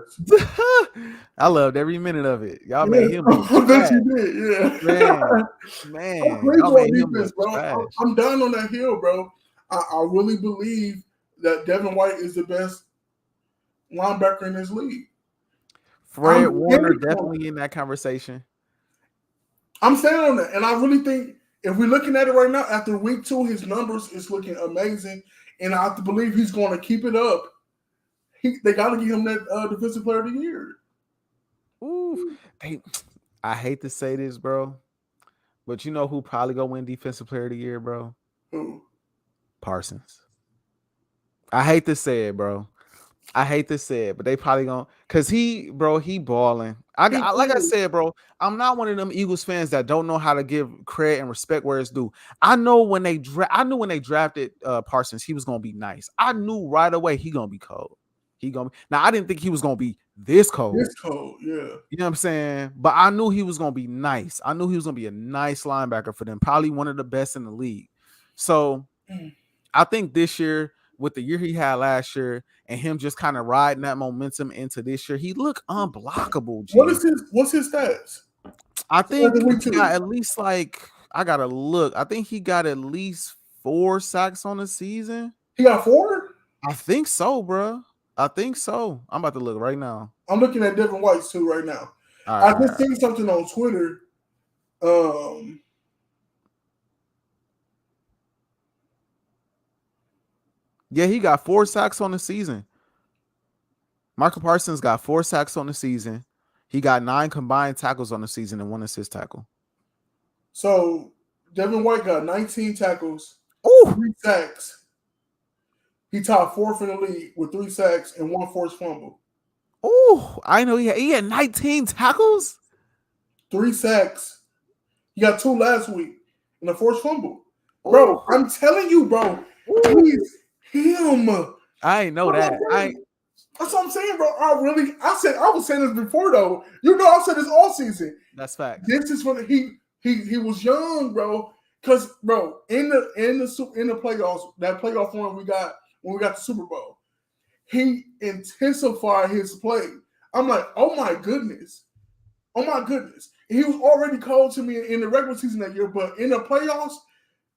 I loved every minute of it. Y'all made Yes. him look I bet trash. you did. Yeah. Man, I'm y'all grateful on made him defense, look bro. trash. I'm down on that hill, bro. I really believe that Devin White is the best linebacker in this league. Fred Warner definitely in that conversation. I'm saying on that, and I really think if we're looking at it right now, after week 2, his numbers is looking amazing, and I have to believe he's going to keep it up. They got to give him that Defensive Player of the Year. Ooh, I hate to say this, bro, but you know who probably gonna win Defensive Player of the Year, bro? Who? Parsons. I hate to say it, bro. I hate to say it, but they probably gonna, cause he balling. I like I said, bro, I'm not one of them Eagles fans that don't know how to give credit and respect where it's due. I know when they drafted Parsons, he was gonna be nice. I knew right away he gonna be cold. Now I didn't think he was gonna be this cold. This cold, yeah. You know what I'm saying? But I knew he was gonna be nice. I knew he was gonna be a nice linebacker for them, probably one of the best in the league. So I think this year, with the year he had last year, and him just kind of riding that momentum into this year, he looked unblockable. G. What's his stats? I think he got at least I gotta look. I think he got at least 4 sacks on the season. He got 4? I think so, bro. I think so. I'm about to look right now. I'm looking at Devin White's too right now. I just seen something on Twitter. Yeah, he got 4 sacks on the season. Michael Parsons got 4 sacks on the season. He got 9 combined tackles on the season and 1 assist tackle. So Devin White got 19 tackles, 3 sacks. He topped 4th in the league with 3 sacks and 1 forced fumble. Oh, I know he had 19 tackles, 3 sacks. He got 2 last week and a forced fumble. Bro, I'm telling you, bro. He's him. I ain't know that. That's what I'm saying, bro. I was saying this before though. I said this all season. That's fact. This is when he was young, bro. Because bro, in the playoffs, that playoff run we got when we got the Super Bowl, he intensified his play. I'm like, oh my goodness. And he was already cold to me in the regular season that year, but in the playoffs,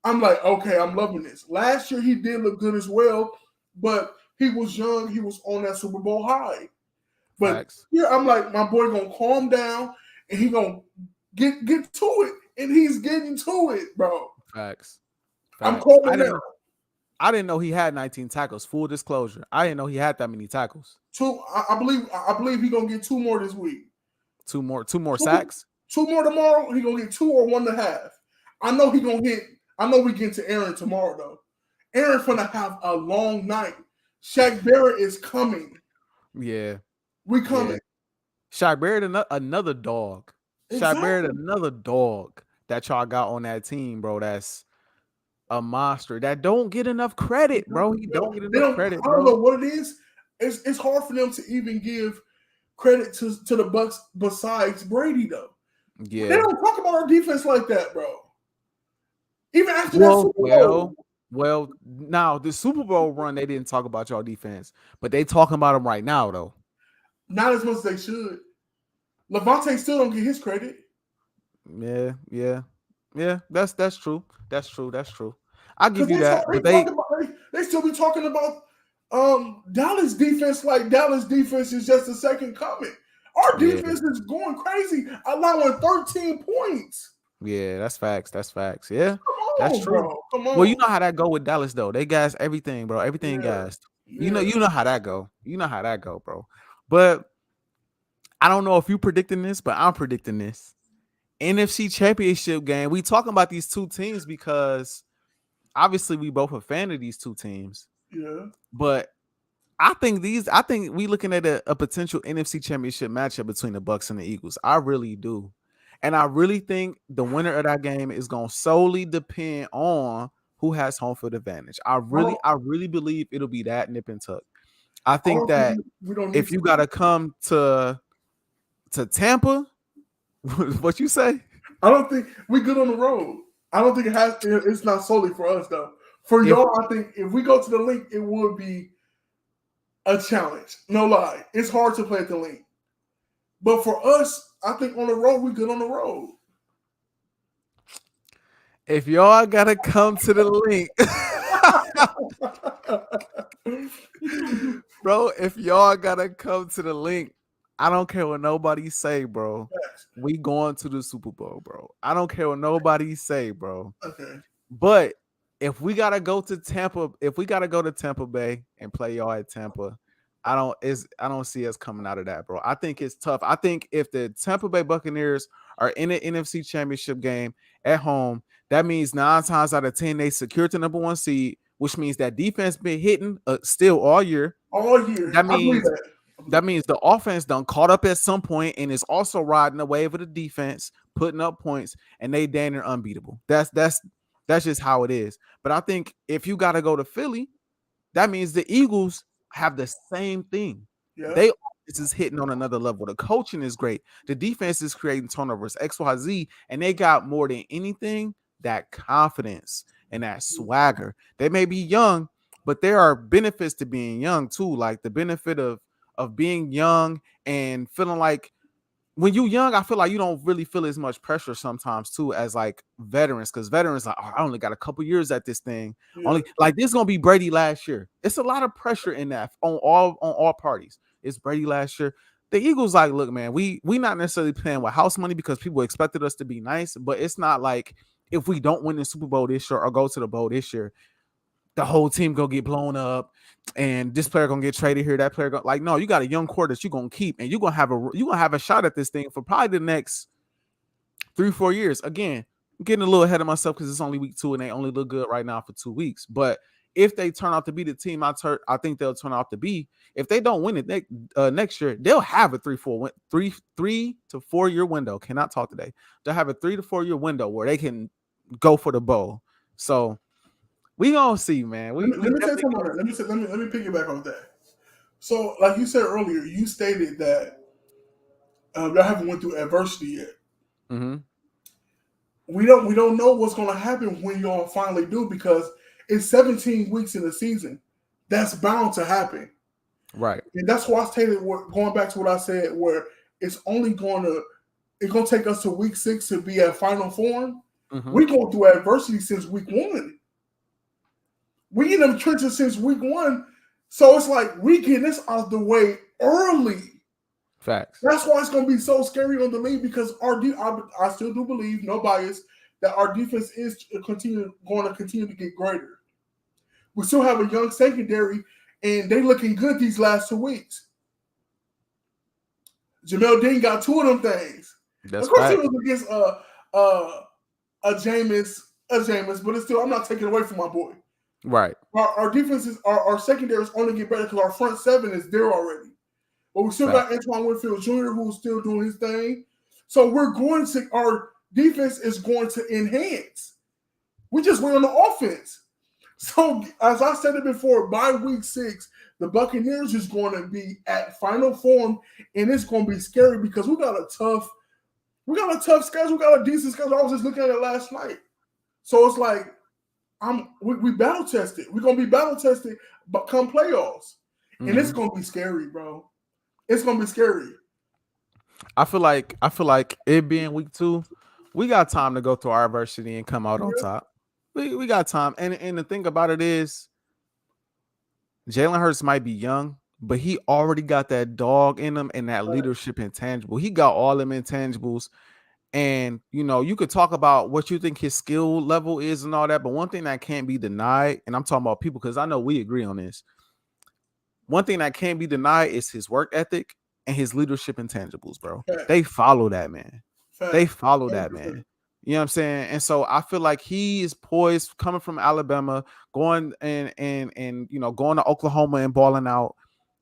I'm like, okay, I'm loving this. Last year he did look good as well, but he was young. He was on that Super Bowl high. But yeah, I'm like, my boy gonna calm down and he gonna get to it, and he's getting to it, bro. Facts. I'm calming down. I didn't know he had 19 tackles. Full disclosure, I didn't know he had that many tackles. 2. I believe he's gonna get 2 more this week. 2 more sacks. 2 more tomorrow. He gonna get 2 or 1.5. I know he gonna hit. I know we get to Aaron tomorrow though. Aaron's gonna have a long night. Shaq Barrett is coming. Yeah, we coming. Yeah. Shaq Barrett, another dog. Exactly. Shaq Barrett, another dog that y'all got on that team, bro. That's a monster that don't get enough credit, bro. He don't get enough credit, bro. I don't know what it is. It's hard for them to even give credit to the Bucs besides Brady, though. Yeah, they don't talk about our defense like that, bro. Even after that Super Bowl. Well, now the Super Bowl run, they didn't talk about y'all defense, but they talking about them right now, though. Not as much as they should. Levante still don't get his credit. Yeah. That's true. I'll give you that. They still be talking about Dallas defense like Dallas defense is just a second coming. Our defense is going crazy, allowing 13 points. Yeah, that's facts. Yeah, that's true. Bro. Come on. Well, you know how that go with Dallas though. They gas everything, bro. Everything gassed. Yeah. You know how that go. Bro. But I don't know if you predicting this, but I'm predicting this. NFC Championship game. We talking about these two teams because obviously we both a fan of these two teams. Yeah. But I think we looking at a potential NFC Championship matchup between the Bucs and the Eagles. I really do. And I really think the winner of that game is going to solely depend on who has home field advantage. I really believe it'll be that nip and tuck. I think that if you got to come to Tampa, what you say? I don't think we good on the road. I don't think it has. It's not solely for us though. For y'all, I think if we go to the link, it would be a challenge. No lie, it's hard to play at the link. But for us, I think on the road, we good on the road. If y'all gotta come to the link, bro, if y'all gotta come to the link, I don't care what nobody say, bro. We going to the Super Bowl, bro. I don't care what nobody say, bro. Okay. But if we gotta go to Tampa Bay and play y'all at Tampa, I don't see us coming out of that, bro. I think it's tough. I think if the Tampa Bay Buccaneers are in the NFC Championship game at home, that means 9 times out of 10 they secured the number 1 seed, which means that defense been hitting still all year. All year. That means the offense done caught up at some point and is also riding the wave of the defense, putting up points, and they damn near unbeatable. That's just how it is. But I think if you got to go to Philly, that means the Eagles have the same thing. Yeah. They is hitting on another level. The coaching is great. The defense is creating turnovers, XYZ, and they got more than anything that confidence and that swagger. They may be young, but there are benefits to being young too, like the benefit of being young and feeling like when you're young, I feel like you don't really feel as much pressure sometimes too as like veterans, because veterans like, I only got a couple years at this thing. Yeah. Only like this is gonna be Brady last year. It's a lot of pressure in that on all parties. It's Brady last year. The Eagles like, look, man, we not necessarily playing with house money because people expected us to be nice, but it's not like if we don't win the Super Bowl this year or go to the bowl this year, the whole team gonna get blown up and this player gonna get traded here, that player like, no, you got a young core that you're gonna keep and you're gonna have a shot at this thing for probably the next 3-4 years. Again, I'm getting a little ahead of myself because it's only week 2 and they only look good right now for 2 weeks. But if they turn out to be the team I think they'll turn out to be, if they don't win it next year, they'll have a 3 to 4 year window. Cannot talk today. They'll have a 3 to 4 year window where they can go for the bowl. So we gonna see, man. Let me say something on that. Let me piggyback on that. So, like you said earlier, you stated that y'all haven't went through adversity yet. Mm-hmm. We don't know what's gonna happen when y'all finally do, because it's 17 weeks in the season. That's bound to happen, right? And that's why I stated, going back to what I said, where it's gonna take us to week 6 to be at final form. Mm-hmm. We're going through adversity since week 1. We in them trenches since week 1. So it's like we getting this out the way early. Facts. That's why it's going to be so scary on the league, because I still do believe, no bias, that our defense is going to continue to get greater. We still have a young secondary, and they looking good these last 2 weeks. Jamel Dean got 2 of them things. That's of course, right. It was against a Jameis, but it's still, I'm not taking away from my boy. Right. Our defenses, our secondaries only get better because our front 7 is there already. But we still got Antoine Winfield Jr., who's still doing his thing. So our defense is going to enhance. We just went on the offense. So, as I said it before, by week 6, the Buccaneers is going to be at final form, and it's going to be scary because we got a tough schedule. We got a decent schedule. I was just looking at it last night. So it's like, we battle tested. We're gonna be battle tested, but come playoffs, and it's gonna be scary, bro. It's gonna be scary. I feel like it being week 2, we got time to go through our adversity and come out on top. We got time, and the thing about it is, Jalen Hurts might be young, but he already got that dog in him and that leadership intangible. He got all them intangibles. And, you could talk about what you think his skill level is and all that, but one thing that can't be denied, and I'm talking about people because I know we agree on this, one thing that can't be denied is his work ethic and his leadership intangibles, bro. They follow that, man. They follow that, man. You know what I'm saying? And so I feel like he is poised, coming from Alabama, going and going to Oklahoma and balling out,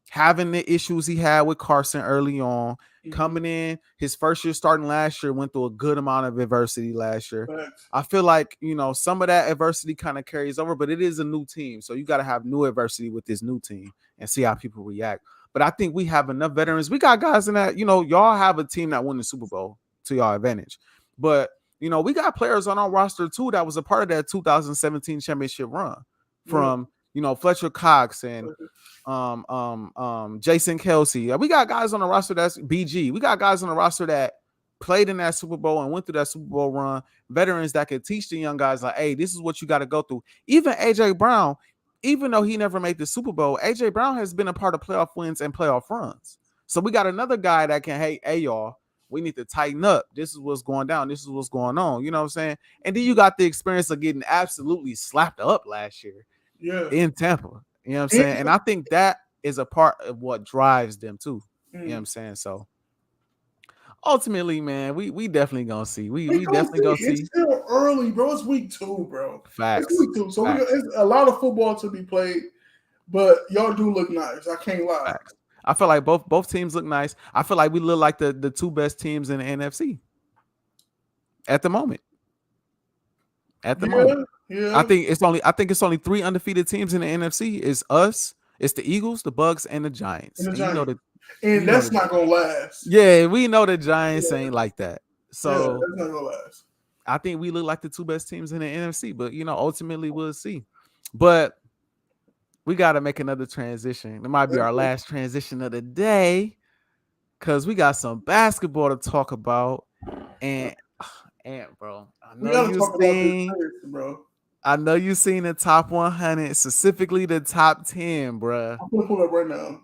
having the issues he had with Carson early on, coming in his first year starting last year, went through a good amount of adversity last year. I feel like, some of that adversity kind of carries over, but it is a new team. So you got to have new adversity with this new team and see how people react. But I think we have enough veterans. We got guys in that, y'all have a team that won the Super Bowl to y'all advantage. But we got players on our roster too that was a part of that 2017 championship run. From Fletcher Cox and Jason Kelsey. We got guys on the roster that's BG. We got guys on the roster that played in that Super Bowl and went through that Super Bowl run. Veterans that could teach the young guys like, hey, this is what you got to go through. Even AJ Brown, even though he never made the Super Bowl, AJ Brown has been a part of playoff wins and playoff runs. So we got another guy that can, hey y'all, we need to tighten up. This is what's going down. This is what's going on. You know what I'm saying? And then you got the experience of getting absolutely slapped up last year in Tampa. You know what I'm saying? And I think that is a part of what drives them too. You know what I'm saying? So ultimately, man, we definitely gonna see. We definitely gonna see. It's still early, bro. It's week 2, bro. Facts. It's week 2. So it's a lot of football to be played, but y'all do look nice. I can't lie. Facts. I feel like both teams look nice. I feel like we look like the 2 best teams in the NFC at the moment. At the moment. Yeah. I think it's only 3 undefeated teams in the NFC. It's us, it's the Eagles, the Bucks, and the Giants. And that's not gonna last. Yeah, we know the Giants ain't like that. So that's not gonna last. I think we look like the 2 best teams in the NFC, but ultimately we'll see. But we got to make another transition. It might be our last transition of the day because we got some basketball to talk about. And bro, I know you seen the top 100, specifically the top 10, bro. I'm gonna pull up right now.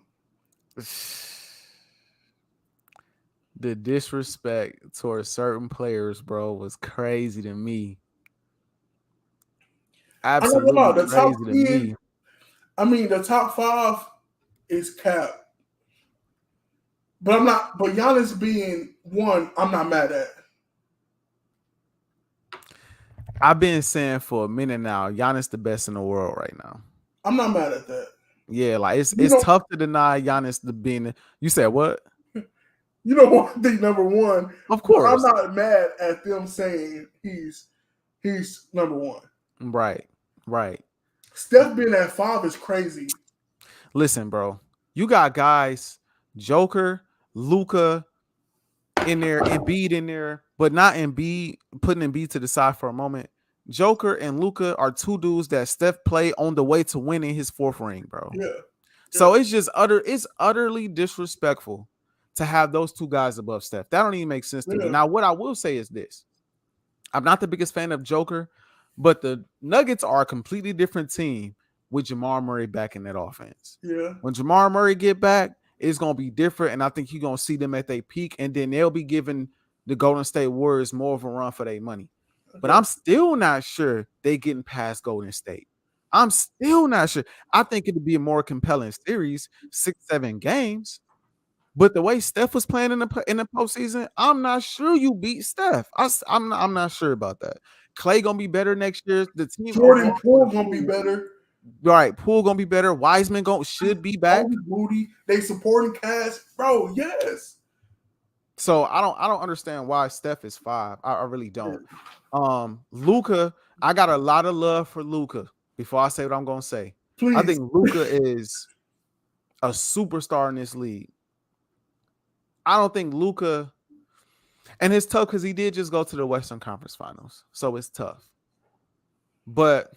The disrespect towards certain players, bro, was crazy to me. Absolutely crazy to me. I mean, the top 5 is cap. But Giannis being 1, I'm not mad at. I've been saying for a minute now, Giannis the best in the world right now. I'm not mad at that. Yeah, like it's tough to deny Giannis being. You said what? You don't want to think number 1. Of course. I'm not mad at them saying he's number 1. Right. Steph being at 5 is crazy. Listen, bro. You got guys, Joker, Luka in there, Embiid in there, but not Embiid, putting Embiid to the side for a moment. Joker and Luka are 2 dudes that Steph played on the way to winning his 4th ring, bro. Yeah. So it's utterly disrespectful to have those 2 guys above Steph. That don't even make sense to me. Now, what I will say is this. I'm not the biggest fan of Joker, but the Nuggets are a completely different team with Jamal Murray back in that offense. Yeah. When Jamal Murray get back, it's going to be different, and I think you're going to see them at their peak, and then they'll be giving the Golden State Warriors more of a run for their money. Okay. But I'm still not sure they getting past Golden State. I'm still not sure. I think it'd be a more compelling series, 6-7 games. But the way Steph was playing in the postseason, I'm not sure you beat Steph. I'm not sure about that. Clay gonna be better next year. The team Jordan Poole gonna be better. Right, Poole gonna be better. Wiseman should be back. Moody, they supporting cast, bro. Yes. So I don't understand why Steph is 5. I really don't. Luka, I got a lot of love for Luka. Before I say what I'm gonna say, please. I think Luka is a superstar in this league. I don't think Luka, and it's tough because he did just go to the Western Conference Finals, so it's tough. But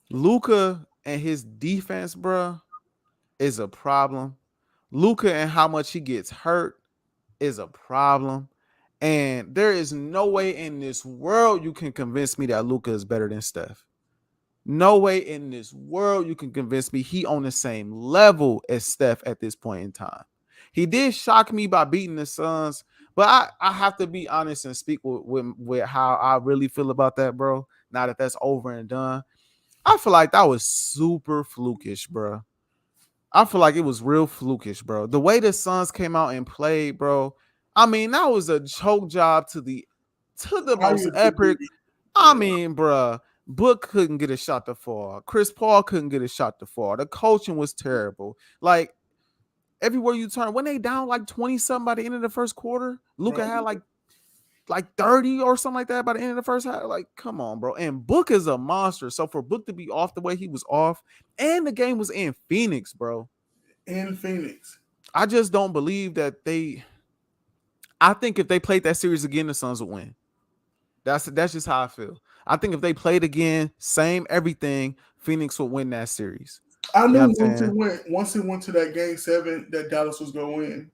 Luka and his defense, bro, is a problem. Luka and how much he gets hurt is a problem. And there is no way in this world you can convince me that Luka is better than Steph. No way in this world you can convince me he on the same level as Steph at this point in time. He did shock me by beating the Suns, but I have to be honest and speak with how I really feel about that, bro. Now that that's over and done, I feel like that was super flukish, bro. I feel like it was real flukish, bro. The way the Suns came out and played, bro. I mean, that was a choke job to the most epic. I mean, bro. Book couldn't get a shot to fall. Chris Paul couldn't get a shot to fall. The coaching was terrible. Like, everywhere you turn, when they down like 20-something by the end of the first quarter, Luka had like 30 or something like that by the end of the first half. Like, come on, bro. And Book is a monster. So for Book to be off the way he was off, and the game was in Phoenix, bro. In Phoenix. I just don't believe that I think if they played that series again, the Suns would win. That's just how I feel. I think if they played again, same everything, Phoenix would win that series. I You know knew what I'm saying? once it went to that game 7 that Dallas was gonna win.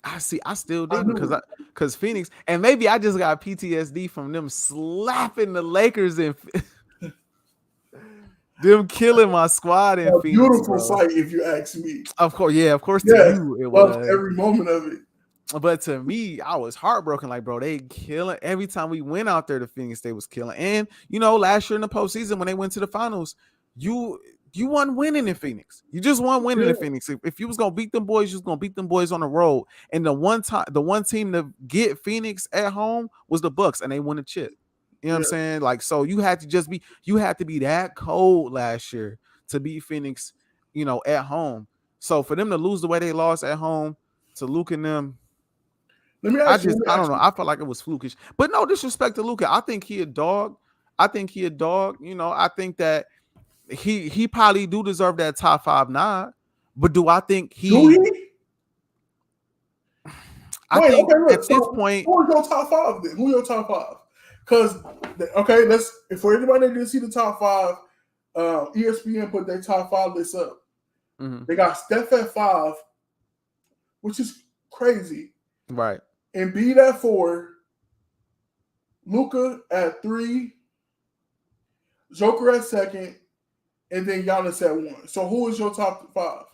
I still I didn't knew it. because Phoenix, and maybe I just got PTSD from them slapping the Lakers and them killing my squad in A Phoenix, beautiful bro. sight, if you ask me. Of course, yeah, of course to Yes, you it loved was. every moment of it. But to me, I was heartbroken. Like, bro, they killing every time we went out there. The Phoenix they was killing, and last year in the postseason when they went to the finals, you you won winning in Phoenix. You just won winning Yeah, in Phoenix. If you was gonna beat them boys, you was gonna beat them boys on the road. And the one team to get Phoenix at home was the Bucks, and they won a chip. You know what I'm yeah. saying? Like, so you had to be that cold last year to beat Phoenix, at home. So for them to lose the way they lost at home to Luke and them, Let me ask you. I don't know. I felt like it was flukish, but no disrespect to Luka. I think he a dog. I think he a dog. I think that he probably do deserve that top 5 nod. But do I think Do he? he? I Wait, think okay, look. at this So point, who are your top 5 then? Who are your top 5? Because okay, let's. If for anybody that didn't see the top 5, ESPN put their top 5 list up. mhm, They got Steph at 5, which is crazy. right? Embiid at 4, Luka at 3, Joker at 2nd, and then Giannis at 1. So who is your top 5?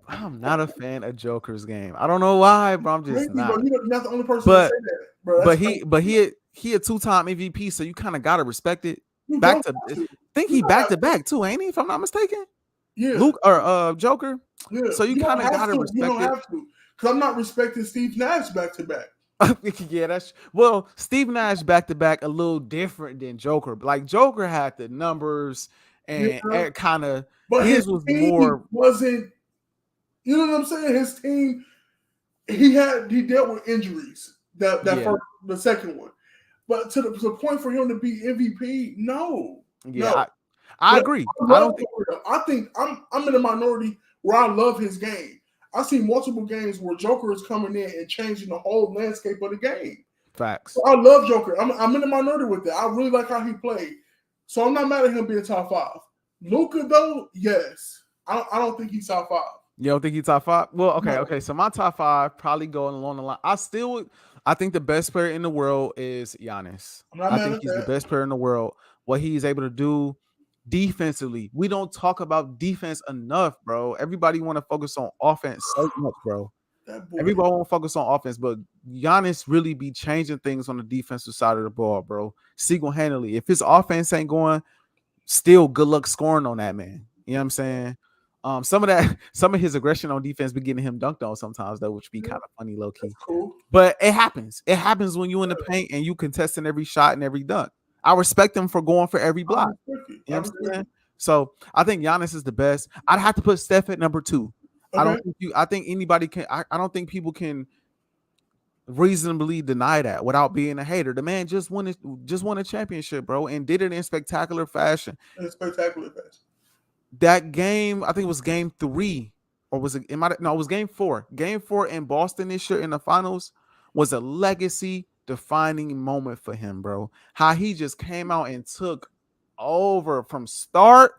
I'm not a fan of Joker's game. I don't know why, but I'm just Crazy, bro. not. You're not the only person to say But that, bro. That's crazy. he a 2-time MVP, so you kind of gotta respect it. You Back don't to have to. think You he don't back have to to. back too, ain't he? If I'm not mistaken, Yeah, Luke or Joker. yeah. So you You don't kind of have gotta to. You respect don't it. have to. Because I'm not respecting Steve Nash back to back. Yeah, Steve Nash back to back a little different than Joker. Like Joker had the numbers Yeah. and kind of But his his was team more. wasn't, you know what I'm saying? His team, he dealt with injuries. That Yeah, first, the second one. But to the point for him to be MVP, no. yeah, No. I But agree. I I love don't think Joker. I think I'm in the minority where I love his game. I see multiple games where Joker is coming in and changing the whole landscape of the game. facts. So I love Joker. I'm in the minority with that. I really like how he played. So I'm not mad at him being top 5. Luka though, yes. I don't think he's top 5. You don't think he top 5? Well, No, okay. So my top 5 probably going along the line. I think the best player in the world is Giannis. I'm not I mad think at he's the that. best player in the world. What he's able to do defensively. We don't talk about defense enough, bro. Everybody want to focus on offense so much, bro. That boy. Everybody want to focus on offense, but Giannis really be changing things on the defensive side of the ball, bro. Single-handedly. If his offense ain't going, still good luck scoring on that man. You know what I'm saying? Some of his aggression on defense be getting him dunked on sometimes though, which be Yeah, kind of funny low key. that's cool. But it happens. It happens when you in the paint and you contesting every shot and every dunk. I respect him for going for every I block. respect it. You I know what I'm respect saying? it. So I think Giannis is the best. I'd have to put Steph at number 2. Okay. I think anybody can. I don't think people can reasonably deny that without being a hater. The man just won a championship, bro, and did it in spectacular fashion. It's spectacular pass. That game, I think it was game 3, or was it? No, it was game 4. Game 4 in Boston this year in the finals was a legacy defining moment for him, bro. How he just came out and took over from start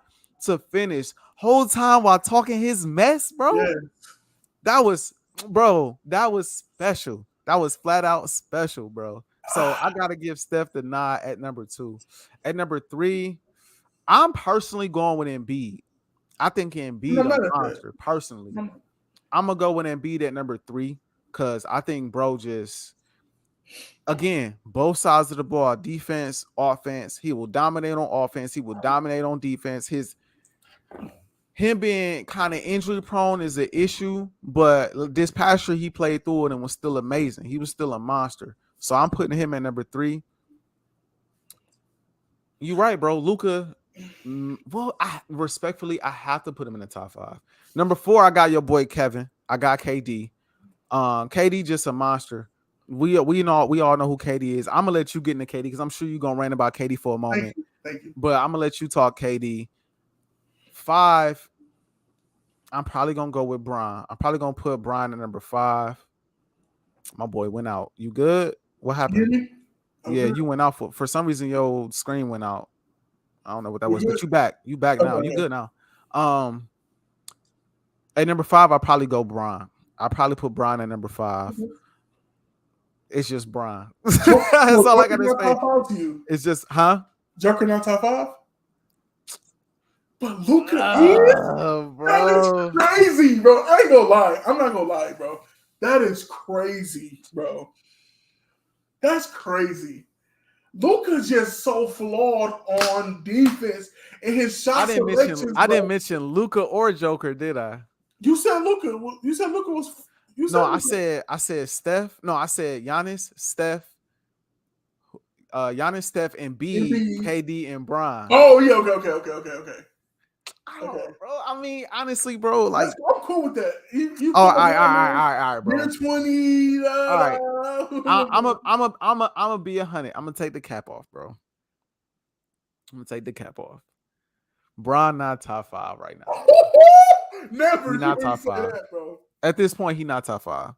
to finish, whole time while talking his mess, bro. Yeah. That was, bro. That was special. That was flat out special, bro. So I gotta give Steph the nod at number 2. At number 3, I'm personally going with Embiid. I think I'm Embiid not a mad at that. monster. Personally, I'm- I'm gonna go with Embiid at number 3 because I think bro just again both sides of the ball, defense, offense. He will dominate on offense. He will dominate on defense. Him being kind of injury prone is an issue, but this past year he played through it and was still amazing. He was still a monster. So I'm putting him at number 3. You right, bro. Luka. Well, respectfully, I have to put him in the top 5. Number 4, I got your boy Kevin. I got KD. KD just a monster. We all know who KD is. I'm gonna let you get into KD because I'm sure you're gonna rant about KD for a moment. Thank you. But I'm gonna let you talk KD. 5, I'm probably gonna go with Brian. I'm probably gonna put Brian at number 5. My boy went out. You good? What You hear happened? me? Yeah, Okay. you went out for some reason. Your screen went out. I don't know what that We was, good? but you back. You back now. You Okay. good now. At number 5, I'll probably go Bron. I'll probably put Bron at number 5. It's just Bron. That's all I Joker gotta not say. top five to you. It's just, huh? Joker not top five. But Luka is. That is Bro. crazy, bro. I ain't gonna lie. I'm not gonna lie, bro. That is crazy, bro. That's crazy. Luka's just so flawed on defense and his shot selections, I bro. didn't mention Luka or Joker, did I? You said Luka. You said Luka was. You said No, Luka. I said Steph. No, I said Giannis, Steph, Giannis, Steph, and B, Embiid. KD, and Bron. Oh yeah. Okay. I don't Okay. know, bro. I mean, honestly, bro, like, I'm cool with that. You oh, put LeBron in all right, bro. near 20. All right, I'm a be 100. I'm gonna take the cap off, bro. I'm gonna take the cap off. Bron not top 5 right now. Never He you not heard me top say 5. that, bro. At this point, he not top 5.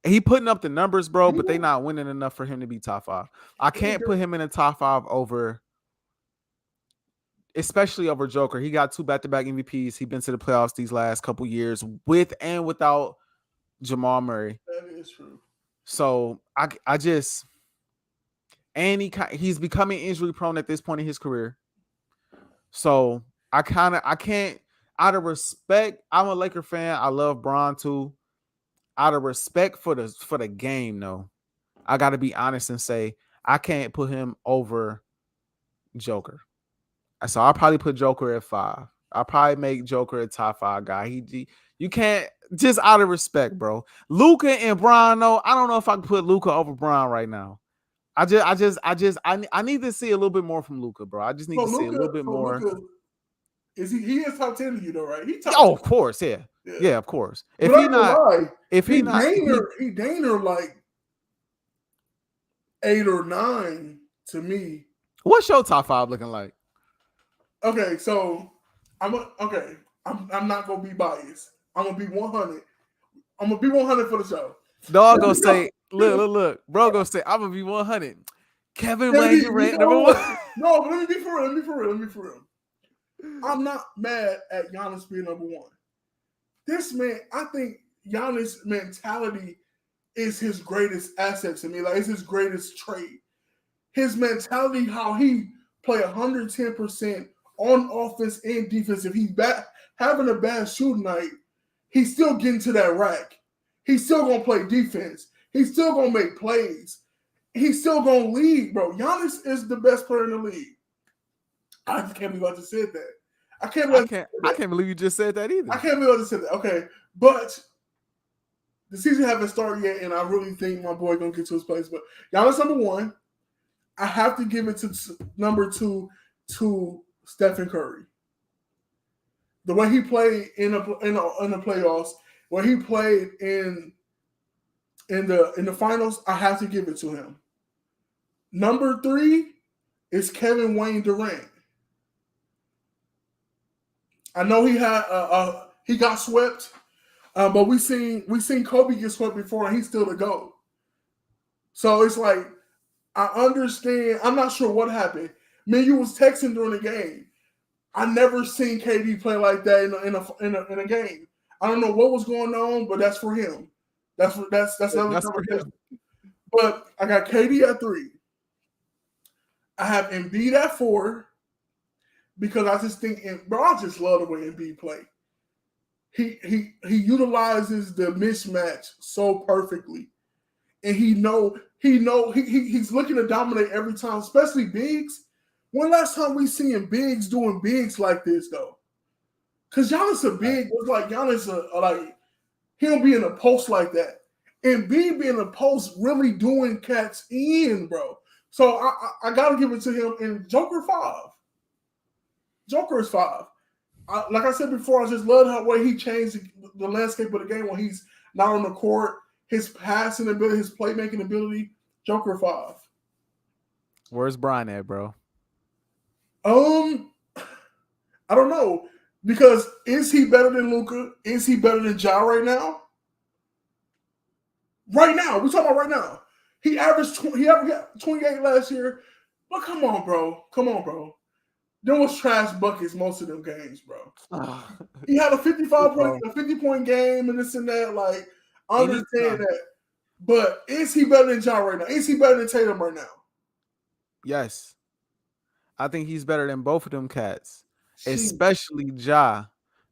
He putting up the numbers, bro, but they You not winning enough for him to be top 5. I know, can't put him in the top 5 over, especially over Joker. He got 2 back-to-back MVPs. He been to the playoffs these last couple years with and without Jamal Murray. that is true. So I just, and he's becoming injury prone at this point in his career. So I can't, out of respect, I'm a Laker fan. I love Bron too. Out of respect for the game, though, I got to be honest and say I can't put him over Joker. So I'll probably put Joker at 5. I'll probably make Joker a top 5 guy. You can't, just out of respect, bro. Luka and Bron, though, I don't know if I can put Luka over Bron right now. I need to see a little bit more from Luka, bro. I just need to see a little bit more. Luka, is he is top 10 to you though, right? He top 10. Oh, of course, yeah, of course. If But he I ain't gonna not, lie, if he not, he Daner like 8 or 9 to me. what's your top 5 looking like? Okay, so I'm not gonna be biased. I'm gonna be 100. I'm gonna be 100 for the show. Dog gonna say, look, bro gonna say, I'm gonna be 100. Kevin Maybe, Durant, number 1. No, but let me be for real. I'm not mad at Giannis being number 1. This man, I think Giannis' mentality is his greatest asset to me. Like, it's his greatest trait. His mentality, how he play 110% on offense and defense. If he's having a bad shooting night, he's still getting to that rack. He's still gonna play defense. He's still gonna make plays. He's still gonna lead, bro. Giannis is the best player in the league. I can't believe I just said that. I can't believe you just said that either. I can't believe I just said that. Okay, but the season haven't started yet, and I really think my boy gonna get to his place. But Giannis number 1. I have to give it to number 2 to Stephen Curry. The way he played in the playoffs, when he played in the finals, I have to give it to him. Number 3 is Kevin Wayne Durant. I know he got swept, but we seen Kobe get swept before, and he's still the GOAT. So it's like, I understand. I'm not sure what happened. Man, you was texting during the game. I never seen KD play like that in a game. I don't know what was going on, but that's for him. That's another conversation. But I got KD at 3. I have Embiid at 4 because I just think, bro, I just love the way Embiid play. He utilizes the mismatch so perfectly, and he's looking to dominate every time, especially bigs. When last time we seen bigs doing bigs like this though? Because Giannis a big was like Giannis like he'll be in a post like that, and B being a post really doing cats in, bro. So I gotta give it to him. And Joker 5. Joker is 5. Like I said before, I just love how way he changed the landscape of the game when he's not on the court. His passing ability, his playmaking ability. Joker 5. Where's Brian at, bro? I don't know, because is he better than Luka? Is he better than Ja right now? Right now, we're talking about right now. He averaged 28 last year. But come on, bro. Come on, bro. There was trash buckets most of them games, bro. He had a 55 point, Bro, a 50-point game and this and that. Like, I understand anytime. that. But is he better than John right now? Is he better than Tatum right now? Yes. I think he's better than both of them cats, She especially Ja,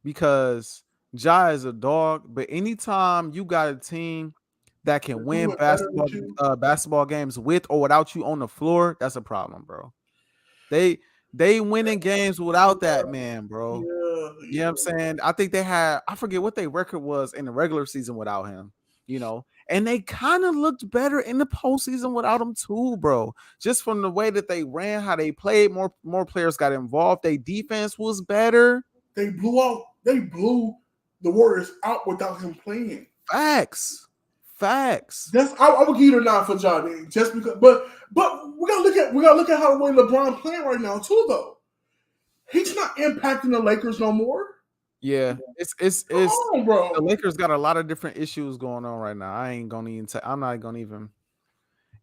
because Ja is a dog. But anytime you got a team that can do win it better with you. basketball games with or without you on the floor, that's a problem, bro. They they winning games without that man, bro. Yeah, You know what I'm saying? I think they had, I forget what their record was in the regular season without him, and they kind of looked better in the postseason without him too, bro. Just from the way that they ran, how they played, more players got involved. Their defense was better. They blew the Warriors out without him playing. Facts. Facts. I would give you the nod for Johnny just because, but we gotta look at how the way LeBron playing right now too though. He's not impacting the Lakers no more. Yeah. Come It's on, the bro. Lakers got a lot of different issues going on right now. I ain't gonna even I'm not gonna even.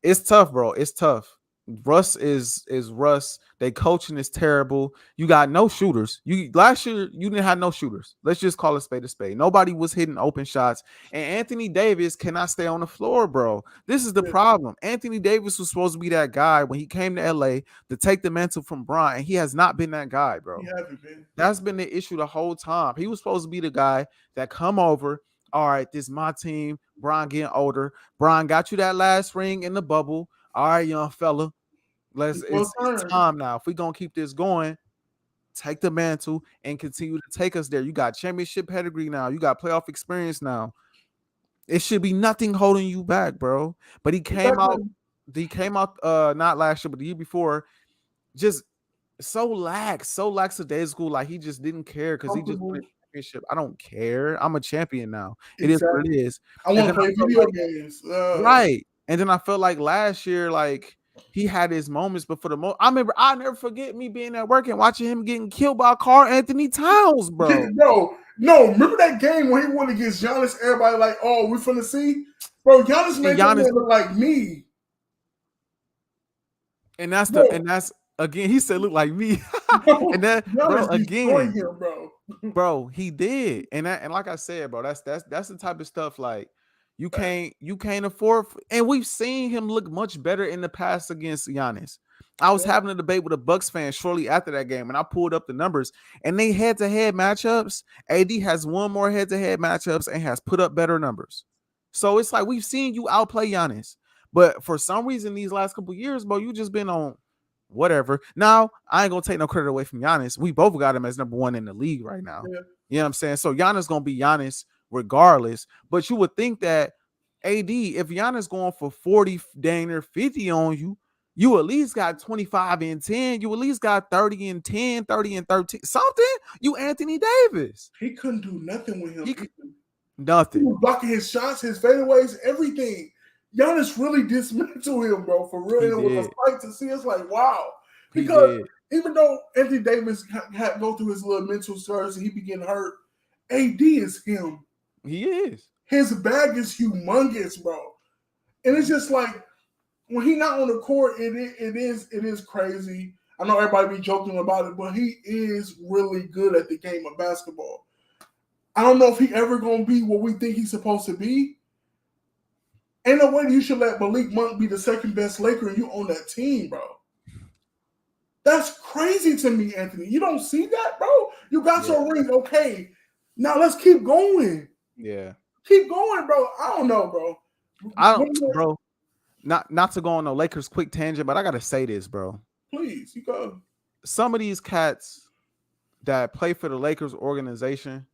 It's tough, bro. It's tough. Russ is Russ. They coaching is terrible. You got no shooters. You last year you didn't have no shooters. Let's just call it spade a spade. Nobody was hitting open shots, and Anthony Davis cannot stay on the floor, bro. This is the Yeah, problem. Anthony Davis was supposed to be that guy when he came to LA to take the mantle from Bron, and he has not been that guy, he bro. haven't been. That's been the issue the whole time. He was supposed to be the guy that come over. All right, this is my team. Bron getting older. Bron got you that last ring in the bubble. All right, young fella. Let's It's your it's turn. time now. If we're gonna keep this going, take the mantle and continue to take us there. You got championship pedigree now. You got playoff experience now. It should be nothing holding you back, bro. But Exactly. he came out not last year, but the year before, just so lax of day school. Like he just didn't care because he just wanted Comfortable. a championship. I don't care. I'm a champion now. It is what it Exactly. is. I And want then to I play felt video like games. right. And then I felt like last year, like he had his moments, but for the most, I remember I never forget me being at work and watching him getting killed by Carl Anthony Towns, Yeah, bro. bro, no, remember that game when he went against Giannis? Everybody like, oh, we finna see, bro. Giannis And made that Giannis, man look like me, bro. and that's again, he said look like me. Bro, And that, bro, Giannis destroyed again, him, bro. bro, he did. And like I said, bro, that's the type of stuff like you can't afford, and we've seen him look much better in the past against Giannis. I was Yeah, having a debate with a Bucks fan shortly after that game, and I pulled up the numbers, and they head-to-head matchups. AD has won more head-to-head matchups and has put up better numbers. So it's like we've seen you outplay Giannis, but for some reason these last couple years, bro, you just been on whatever. Now, I ain't gonna take no credit away from Giannis. We both got him as number one in the league right now. yeah. You know what I'm saying? So Giannis gonna be Giannis regardless. But you would think that AD, if Giannis going for 40 dang near 50 on you, you at least got 25 and 10. You at least got 30 and 10, 30 and 13. Something. You Anthony Davis. He couldn't do nothing with him. He He nothing. was blocking his shots, his fadeaways, everything. Giannis really dismantled him, bro. For real, He and it was a did. fight to see. It's like wow, He because did. even though Anthony Davis had go through his little mental surge and he began hurt, AD is him. He is. His bag is humongous, bro. And it's just like when he not on the court, it is crazy. I know everybody be joking about it, but he is really good at the game of basketball. I don't know if he ever gonna be what we think he's supposed to be. Ain't no way you should let Malik Monk be the second best Laker and you on that team, bro. That's crazy to me, Anthony. You don't see that, bro? You got Yeah. your ring, okay. Now let's keep going. Yeah. Keep going, bro. I don't know, bro. I don't, bro. Not to go on a Lakers quick tangent, but I gotta say this, bro. Please, you go. Some of these cats that play for the Lakers organization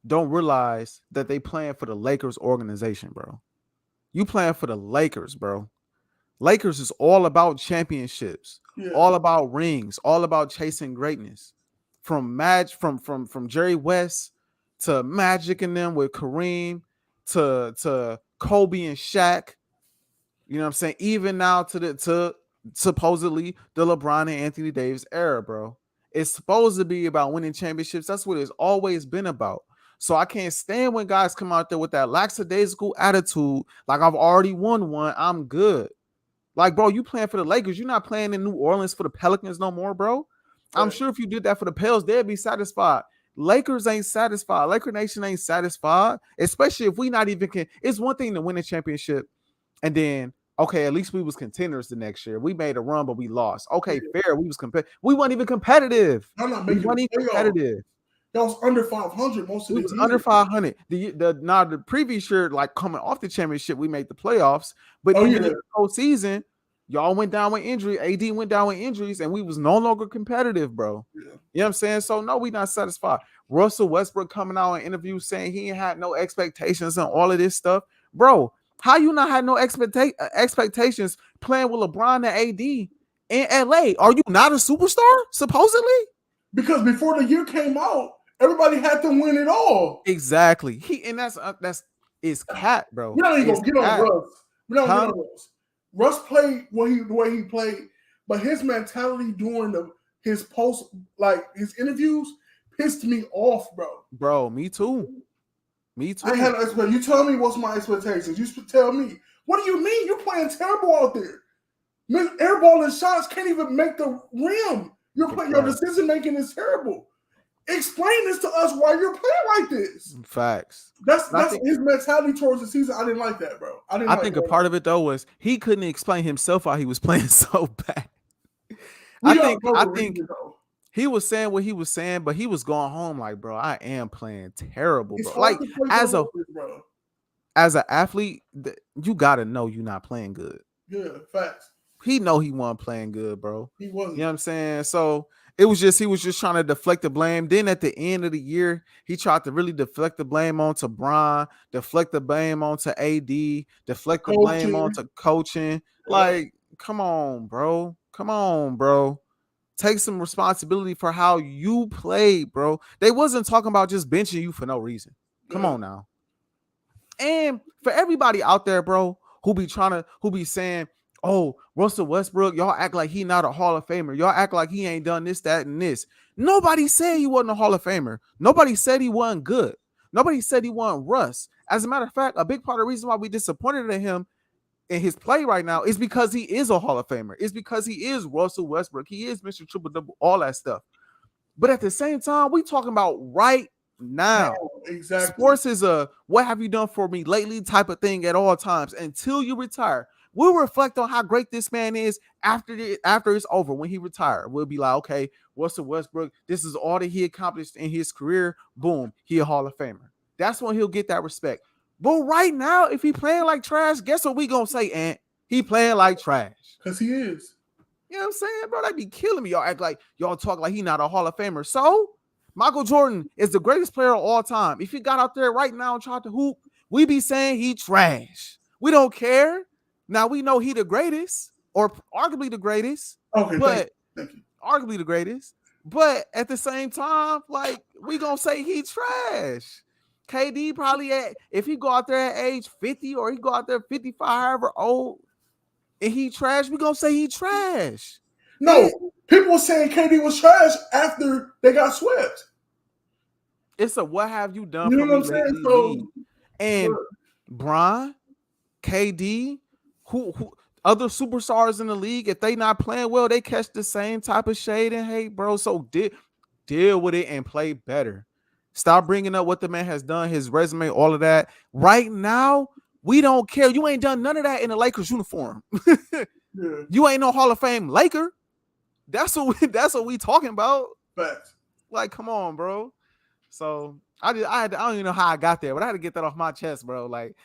don't realize that they playing for the Lakers organization, bro. You playing for the Lakers, bro. Lakers is all about championships, Yeah. all about rings, all about chasing greatness. From Jerry West to Magic and them with Kareem to Kobe and Shaq. You know what I'm saying? Even now to supposedly the LeBron and Anthony Davis era, bro. It's supposed to be about winning championships. That's what it's always been about. So I can't stand when guys come out there with that lackadaisical attitude. Like, I've already won one. I'm good. Like, bro, you playing for the Lakers. You're not playing in New Orleans for the Pelicans no more, bro. I'm sure if you did that for the Pels, they'd be satisfied. Lakers ain't satisfied. Laker Nation ain't satisfied, especially if we not even can. It's one thing to win a championship and then, okay, at least we was contenders the next year. We made a run, but we lost. Okay, fair. We was we weren't even competitive. We weren't even competitive. That was under 500 most of the year. We was under 500. The previous year, like coming off the championship, we made the playoffs. But even in the whole season, y'all went down with injury. AD went down with injuries, and we was no longer competitive, bro. Yeah. You know what I'm saying? So no, we not satisfied. Russell Westbrook coming out in interviews saying he ain't had no expectations and all of this stuff, bro. How you not had no expectations playing with LeBron and AD in LA? Are you not a superstar supposedly? Because before the year came out, everybody had to win it all. Exactly. That's it's cat, bro. We're not even gonna get on Russ. We're not gonna get on Russ. Russ played the way he played, but his mentality during his post, like his interviews, pissed me off, bro. Bro, me too. Me too. I had an expectation. You tell me what's my expectations. You tell me. What do you mean? You're playing terrible out there. Airballing shots can't even make the rim. Your decision making is terrible. Explain this to us why you're playing like this. Facts. That's his mentality towards the season. I didn't like that, bro. I think a part of it though was he couldn't explain himself why he was playing so bad. I think he was saying what he was saying, but he was going home like, bro, I am playing terrible, bro. Like as an athlete, you gotta know you're not playing good. Yeah, facts. He know he wasn't playing good, bro. He wasn't. You know what I'm saying? So he was just trying to deflect the blame. Then at the end of the year, he tried to really deflect the blame onto Bron, deflect the blame onto AD, deflect the blame onto coaching. Like, come on, bro. Come on, bro. Take some responsibility for how you played, bro. They wasn't talking about just benching you for no reason. Come on now. And for everybody out there, bro, who be saying, oh, Russell Westbrook, y'all act like he not a Hall of Famer. Y'all act like he ain't done this, that, and this. Nobody said he wasn't a Hall of Famer. Nobody said he wasn't good. Nobody said he wasn't Russ. As a matter of fact, a big part of the reason why we disappointed in him in his play right now is because he is a Hall of Famer. It's because he is Russell Westbrook. He is Mr. Triple-Double, all that stuff. But at the same time, we talking about right now. Exactly. Sports is a what have you done for me lately type of thing at all times until you retire. We'll reflect on how great this man is after it's over. When he retired, we'll be like, okay, Russell Westbrook, this is all that he accomplished in his career. Boom, he a Hall of Famer. That's when he'll get that respect. But right now, if he playing like trash, guess what we gonna say, Ant? He playing like trash. Because he is. You know what I'm saying, bro? That be killing me. Y'all act like y'all talk like he not a Hall of Famer. So Michael Jordan is the greatest player of all time. If he got out there right now and tried to hoop, we be saying he trash. We don't care. Now we know he the greatest, or arguably the greatest. Okay, but thank you. Arguably the greatest. But at the same time, like we gonna say he trash. KD probably if he go out there at age 50 or he go out there 55, however old, and he trash, we gonna say he trash. No, people were saying KD was trash after they got swept. It's a what have you done for me what I'm saying? So, and Bron, KD, who other superstars in the league, if they not playing well, they catch the same type of shade and hate, bro. So deal with it and play better. Stop bringing up what the man has done, his resume, all of that. Right now, we don't care. You ain't done none of that in a Lakers uniform. You ain't no Hall of Fame Laker. That's what we talking about. Facts. Like, come on, bro. So I don't even know how I got there, but I had to get that off my chest, bro. Like,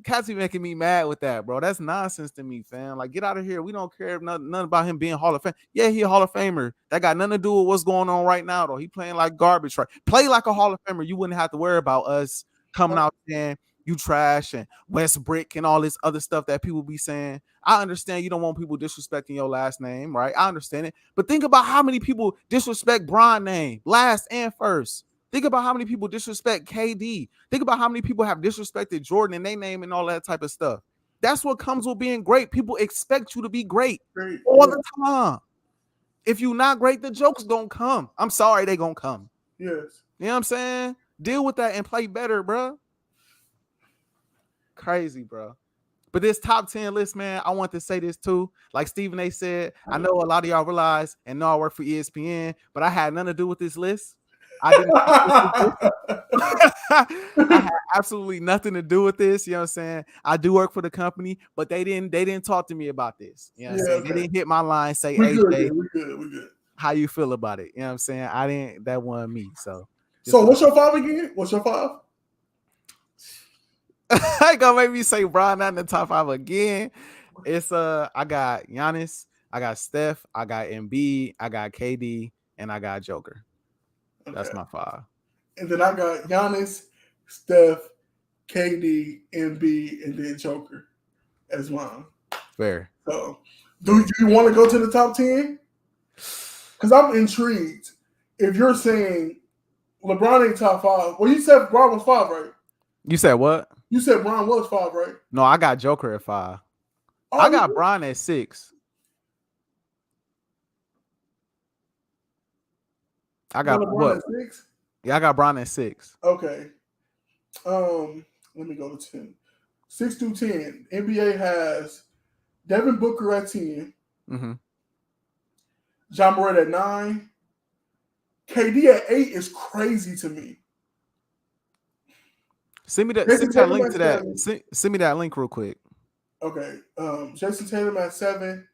cats be making me mad with that, bro. That's nonsense to me, fam. Like, get out of here. We don't care nothing about him being Hall of Fame. Yeah, he a Hall of Famer. That got nothing to do with what's going on right now, though. He playing like garbage, right? Play like a Hall of Famer. You wouldn't have to worry about us coming out saying you trash and Westbrook and all this other stuff that people be saying. I understand you don't want people disrespecting your last name, right? I understand it. But think about how many people disrespect Bron's name, last and first. Think about how many people disrespect KD. Think about how many people have disrespected Jordan and their name and all that type of stuff. That's what comes with being great. People expect you to be great all the time. If you're not great, the jokes don't come. I'm sorry, they gonna come. Yes. You know what I'm saying? Deal with that and play better, bro. Crazy, bro. But this top 10 list, man, I want to say this too. Like Stephen A said, I know a lot of y'all realize and know I work for ESPN, but I had nothing to do with this list. I didn't come up with this list. I had absolutely nothing to do with this. You know what I'm saying? I do work for the company, but they didn't talk to me about this. You know what I'm saying? They didn't hit my line, say, we hey, good, Jay, we good. how you feel about it? You know what I'm saying? I didn't, that wasn't me. So what's your 5 again? What's your 5? I ain't gonna make me say Bron not in the top 5 again. It's I got Giannis, I got Steph, I got Embiid, I got KD, and I got Joker. Okay. That's my 5. And then I got Giannis, Steph, KD, Embiid, and then Joker as mine. Fair. So, do you want to go to the top 10? Because I'm intrigued. If you're saying LeBron ain't top 5, well, you said Bron was 5, right? You said what? You said Bron was 5, right? No, I got Joker at 5. Oh, I got Bron at 6. I got LeBron at 6? Yeah, I got Bron at 6. Okay. Let me go to 10. 6 through 10. NBA has Devin Booker at 10. Mm-hmm. John Morant at 9. KD at 8 is crazy to me. Send me that link to that. Send me that link real quick. Okay. Jason Tatum at 7.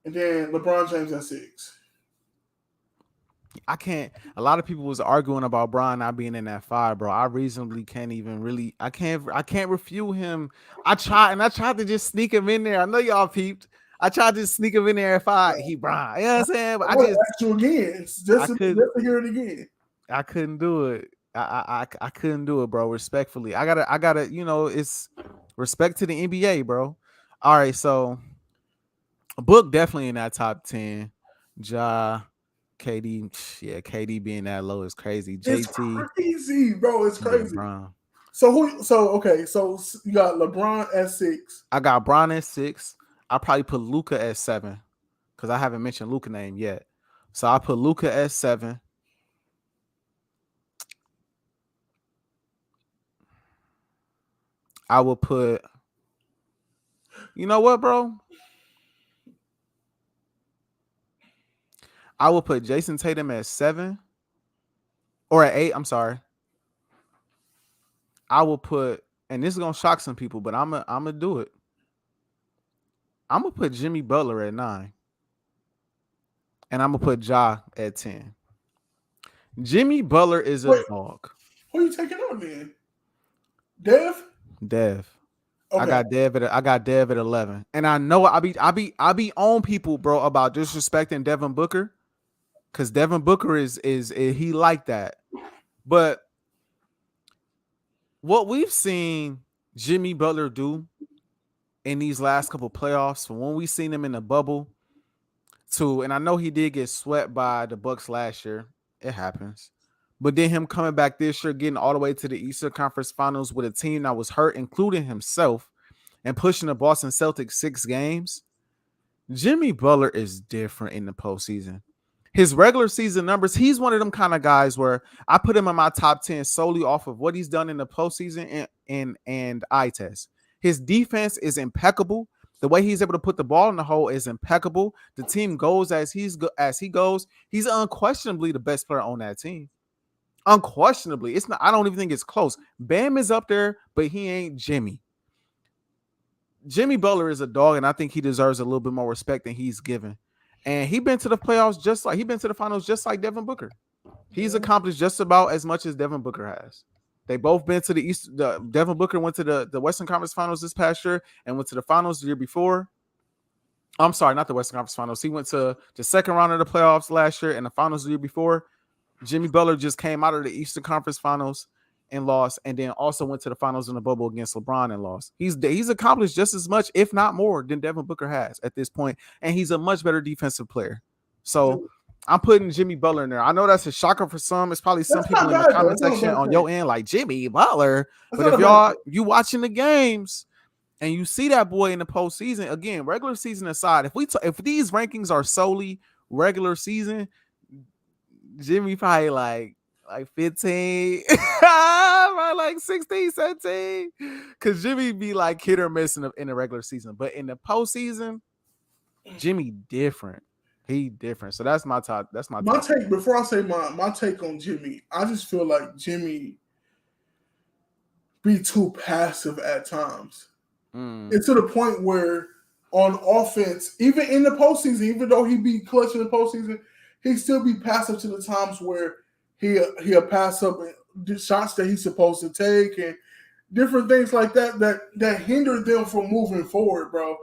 And then LeBron James at 6. I can't. A lot of people was arguing about Bron not being in that 5, bro. I reasonably can't even really. I can't refute him. I tried to just sneak him in there. I know y'all peeped. I tried to sneak him in there at 5. He Bron. You know what I'm saying? But I just ask you again. Just to hear it again. I couldn't do it. I couldn't do it, bro. Respectfully, I gotta. You know, it's respect to the NBA, bro. All right, so Book definitely in that top 10. Ja. KD, yeah, KD being that low is crazy. JT, it's crazy, bro. It's crazy. Yeah, so you got LeBron at 6. I got Bron at 6. I probably put Luka at 7 because I haven't mentioned Luka name yet. So I put Luka at 7. I will put. You know what, bro? I will put Jason Tatum at 7 or at 8. I'm sorry. I will put, and this is gonna shock some people, but I'm gonna do it. I'm gonna put Jimmy Butler at 9, and I'm gonna put Ja at 10. Jimmy Butler is a dog. Who are you taking on then? Dev. Okay. I got Dev at 11, and I know I be on people, bro, about disrespecting Devin Booker. Because Devin Booker is he like that. But what we've seen Jimmy Butler do in these last couple playoffs, from when we seen him in the bubble to, and I know he did get swept by the Bucks last year. It happens. But then him coming back this year, getting all the way to the Eastern Conference Finals with a team that was hurt, including himself, and pushing the Boston Celtics 6 games. Jimmy Butler is different in the postseason. His regular season numbers, he's one of them kind of guys where I put him in my top 10 solely off of what he's done in the postseason and eye test. His defense is impeccable. The way he's able to put the ball in the hole is impeccable. The team goes as he goes. He's unquestionably the best player on that team. Unquestionably. It's not. I don't even think it's close. Bam is up there, but he ain't Jimmy. Jimmy Butler is a dog, and I think he deserves a little bit more respect than he's given. And he's been to the playoffs he's been to the finals just like Devin Booker. He's accomplished just about as much as Devin Booker has. They both been to the East. Devin Booker went to the Western Conference Finals this past year and went to the finals the year before. I'm sorry, not the Western Conference Finals. He went to the second round of the playoffs last year and the finals the year before. Jimmy Butler just came out of the Eastern Conference Finals and lost, and then also went to the finals in the bubble against LeBron and lost. He's accomplished just as much, if not more, than Devin Booker has at this point, and he's a much better defensive player. So I'm putting Jimmy Butler in there. I know that's a shocker for some. It's probably some people in the comment section on your end like Jimmy Butler, but if you watching the games and you see that boy in the postseason, again, regular season aside, if these rankings are solely regular season, Jimmy probably like like 15, right, like 16, 17. Because Jimmy be like hit or miss in the regular season. But in the postseason, Jimmy different. He different. So that's my top. That's my My top. take before I say my take on Jimmy, I just feel like Jimmy be too passive at times. It's to the point where on offense, even in the postseason, even though he be clutch in the postseason, he still be passive to the times where he'll pass up the shots that he's supposed to take and different things like that hinder them from moving forward, bro.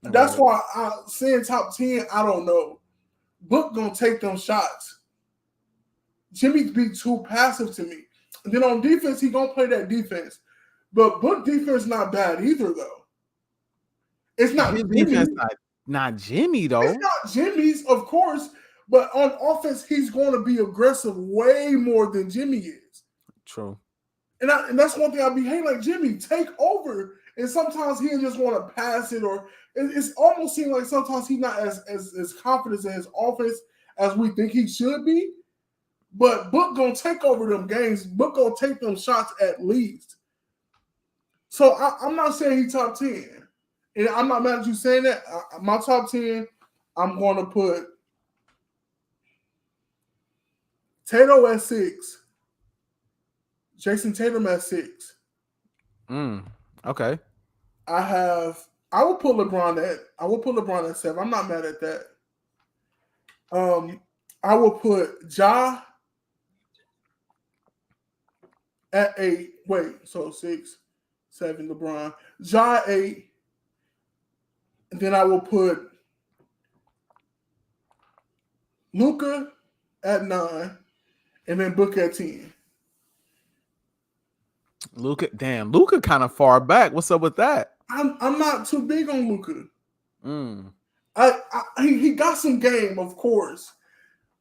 That's why saying top 10, I don't know. Book gonna take them shots. Jimmy be too passive to me. And then on defense, he gonna play that defense. But Book defense not bad either, though. It's not his Jimmy. defense, not Jimmy though. It's not Jimmy's, of course. But on offense, he's going to be aggressive way more than Jimmy is. True. And that's one thing I be hating. Like, Jimmy, take over. And sometimes he just want to pass it, or it's almost seems like sometimes he's not as confident in his offense as we think he should be. But Book gonna take over them games. Book gonna take them shots at least. So I'm not saying he top 10. And I'm not mad at you saying that. My top 10, I'm going to put Tatum at 6. Jason Tatum at 6. Okay. I will put LeBron at 7. I'm not mad at that. I will put Ja at 8. Wait, so 6, 7, LeBron. Ja 8. And then I will put Luka at 9. And then Book at 10. Luka kind of far back. What's up with that? I'm not too big on Luka. He got some game, of course,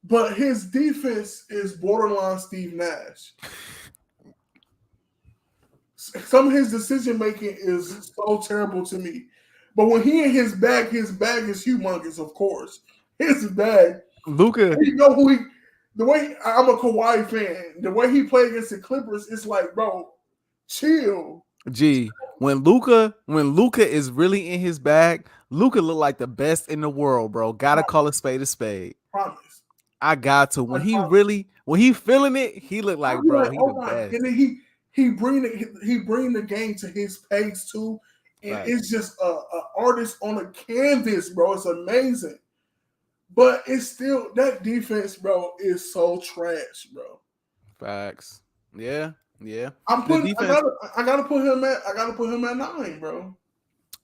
but his defense is borderline Steve Nash. Some of his decision making is so terrible to me. But when he in his bag is humongous, of course. His bag. Luka. You know who the way I'm a Kawhi fan, the way he played against the Clippers, it's like, bro, chill. Gee, when Luka is really in his bag, Luka look like the best in the world, bro. Gotta call a spade a spade. Promise. I got to. When he feeling it, he look like, bro, like, he oh the my. best. And then he bring the game to his pace too. And it's just a artist on a canvas, bro. It's amazing. But it's still that defense, bro, is so trash, bro. Facts. Yeah. I gotta put him at 9, bro.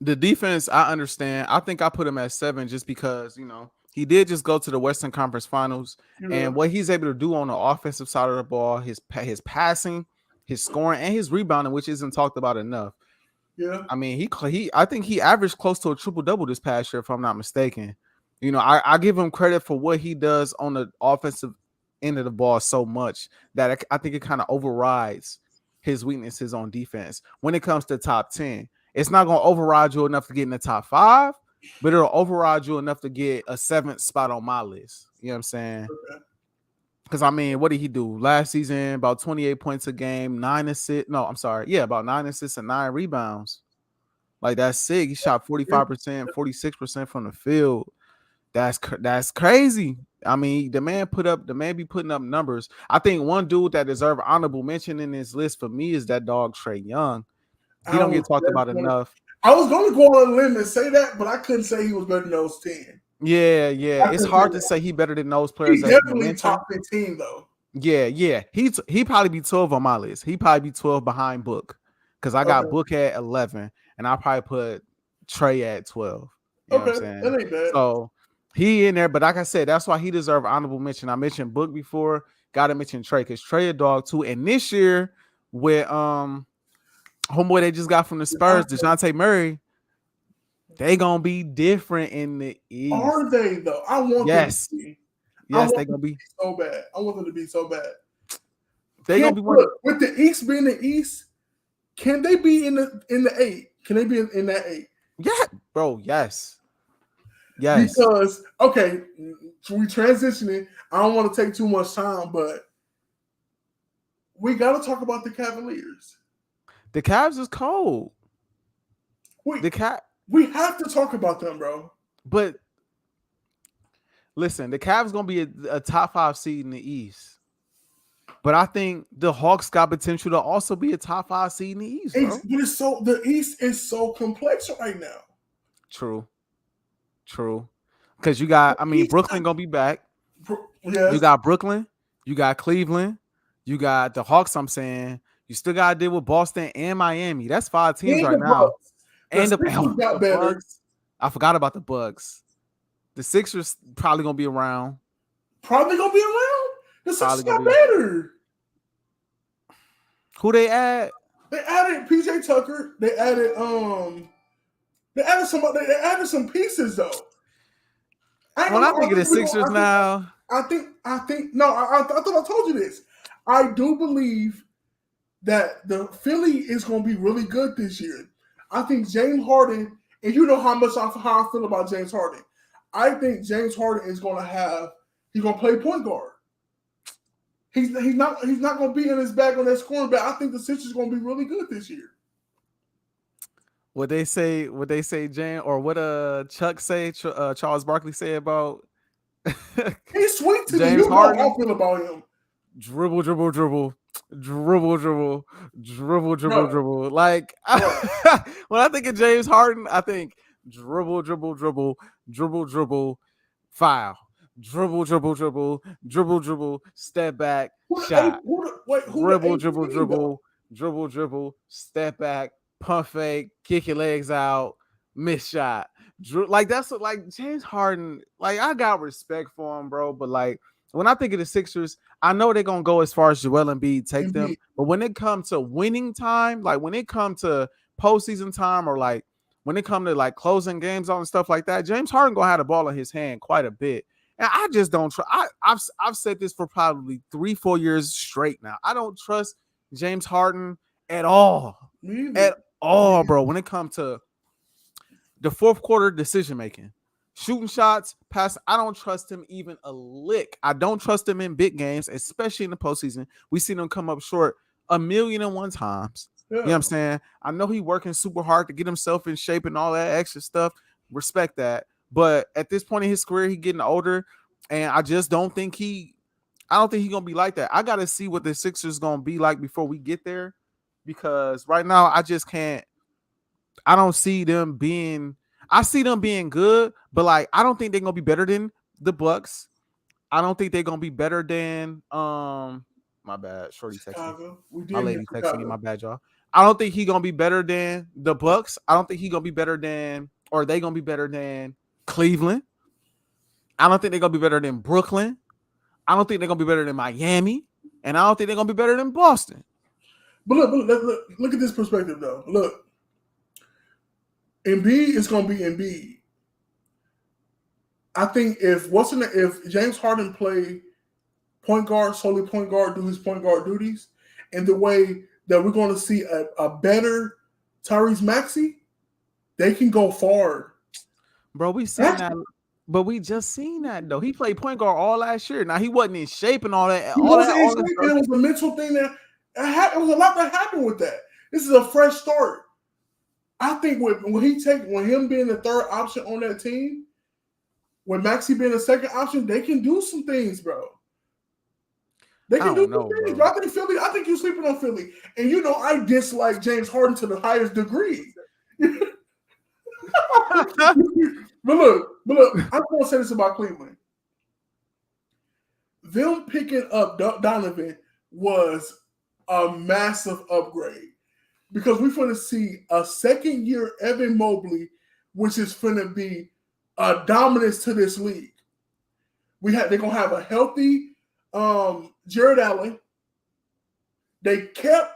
The defense, I understand. I think I put him at 7 just because, he did just go to the Western Conference Finals, and what he's able to do on the offensive side of the ball, his passing, his scoring, and his rebounding, which isn't talked about enough. Yeah, I mean, I think he averaged close to a triple-double this past year, if I'm not mistaken. I give him credit for what he does on the offensive end of the ball so much that I think it kind of overrides his weaknesses on defense. When it comes to top 10, it's not going to override you enough to get in the top 5, but it'll override you enough to get a 7th spot on my list. You know what I'm saying? Because, I mean, what did he do? Last season, about 28 points a game, 9 assists. No, I'm sorry. Yeah, about 9 assists and 9 rebounds. Like, that's sick. He shot 45%, 46% from the field. That's crazy. I mean, the man be putting up numbers. I think one dude that deserves honorable mention in this list for me is that dog Trae Young. He don't get talked about enough. I was going to go on a limb and say that, but I couldn't say he was better than those 10. Yeah. It's hard to say he better than those players. He's definitely top 15 though. Yeah. He probably be 12 on my list. He probably be 12 behind Book, because I got Book at 11, and I probably put Trae at 12. You know what I'm saying? That ain't bad. So he in there, but like I said, that's why he deserves honorable mention. I mentioned Book before, gotta mention Trae, because Trae a dog too. And this year with homeboy they just got from the Spurs, DeJounte Murray, they gonna be different in the East. Are they though? I want them to be. Yes, they gonna be so bad. I want them to be so bad. They gonna be with the East being the East. Can they be in the 8? Can they be in that 8? Yeah, bro. Yes. Because we transitioning. I don't want to take too much time, but we got to talk about the Cavaliers. The Cavs is cold. We have to talk about them, bro. But listen, the Cavs gonna be a top 5 seed in the East. But I think the Hawks got potential to also be a top 5 seed in the East, bro. The East is so complex right now. True. Because you got, Brooklyn gonna be back. Yes. You got Brooklyn, you got Cleveland, you got the Hawks. I'm saying you still got to deal with Boston and Miami. That's 5 teams right now. And the Bucks. I forgot about the Bucks. The Sixers probably gonna be around. The Sixers got better. Who they add? They added PJ Tucker. They added some pieces though. When I think of the Sixers now, I thought I told you this. I do believe that the Philly is going to be really good this year. I think James Harden, and you know how I feel about James Harden. I think James Harden is going to play point guard. He's not going to be in his bag on that scoring, but I think the Sixers are going to be really good this year. What they say, James, or what Chuck say, Charles Barkley say about he's sweet to James Harden. How I feel about him. Dribble. Like when I think of James Harden, I think dribble, foul. Dribble, step back, shot. Dribble, step back, pump fake, kick your legs out, miss shot. Like that's what, like James Harden, like I got respect for him, bro. But like when I think of the Sixers, I know they're gonna go as far as Joel Embiid take them. But when it comes to winning time, like when it comes to postseason time, or like when it comes to like closing games on and stuff like that, James Harden gonna have the ball in his hand quite a bit. And I just don't trust. I've said this for probably 3-4 years straight now. I don't trust James Harden at all. At all, bro. When it comes to the fourth quarter decision making, shooting shots, pass, I don't trust him even a lick. I don't trust him in big games, especially in the postseason. We seen him come up short 1,000,001 times. Yeah. You know what I'm saying? I know he's working super hard to get himself in shape and all that extra stuff. Respect that. But at this point in his career, he's getting older, and I just don't think he's gonna be like that. I gotta see what the Sixers gonna be like before we get there, because right now I just can't. I don't see them being. I see them being good, but like I don't think they're gonna be better than the Bucks. I don't think they're gonna be better than my bad. Shorty texting me. My lady texting me. My bad, y'all. I don't think he's gonna be better than the Bucks. I don't think he's gonna be better than, or they gonna be better than Cleveland. I don't think they're gonna be better than Brooklyn. I don't think they're gonna be better than Miami, and I don't think they're gonna be better than Boston. But look at this perspective though. Look, Embiid is gonna be Embiid. I think if James Harden play point guard, solely point guard, do his point guard duties, and the way that we're going to see a better Tyrese Maxey, they can go far. Bro, we seen that, but we just seen that though. He played point guard all last year. Now he wasn't in shape and all that. It was a mental thing that it was a lot that happened with that. This is a fresh start. I think when him being the third option on that team, with Maxey being the second option, they can do some things, bro. They can do some things. Bro. I think you're sleeping on Philly. And you know I dislike James Harden to the highest degree. But look, I'm gonna say this about Cleveland. Them picking up Donovan was a massive upgrade, because we're going to see a second-year Evan Mobley, which is going to be a dominance to this league. They're going to have a healthy Jared Allen. They kept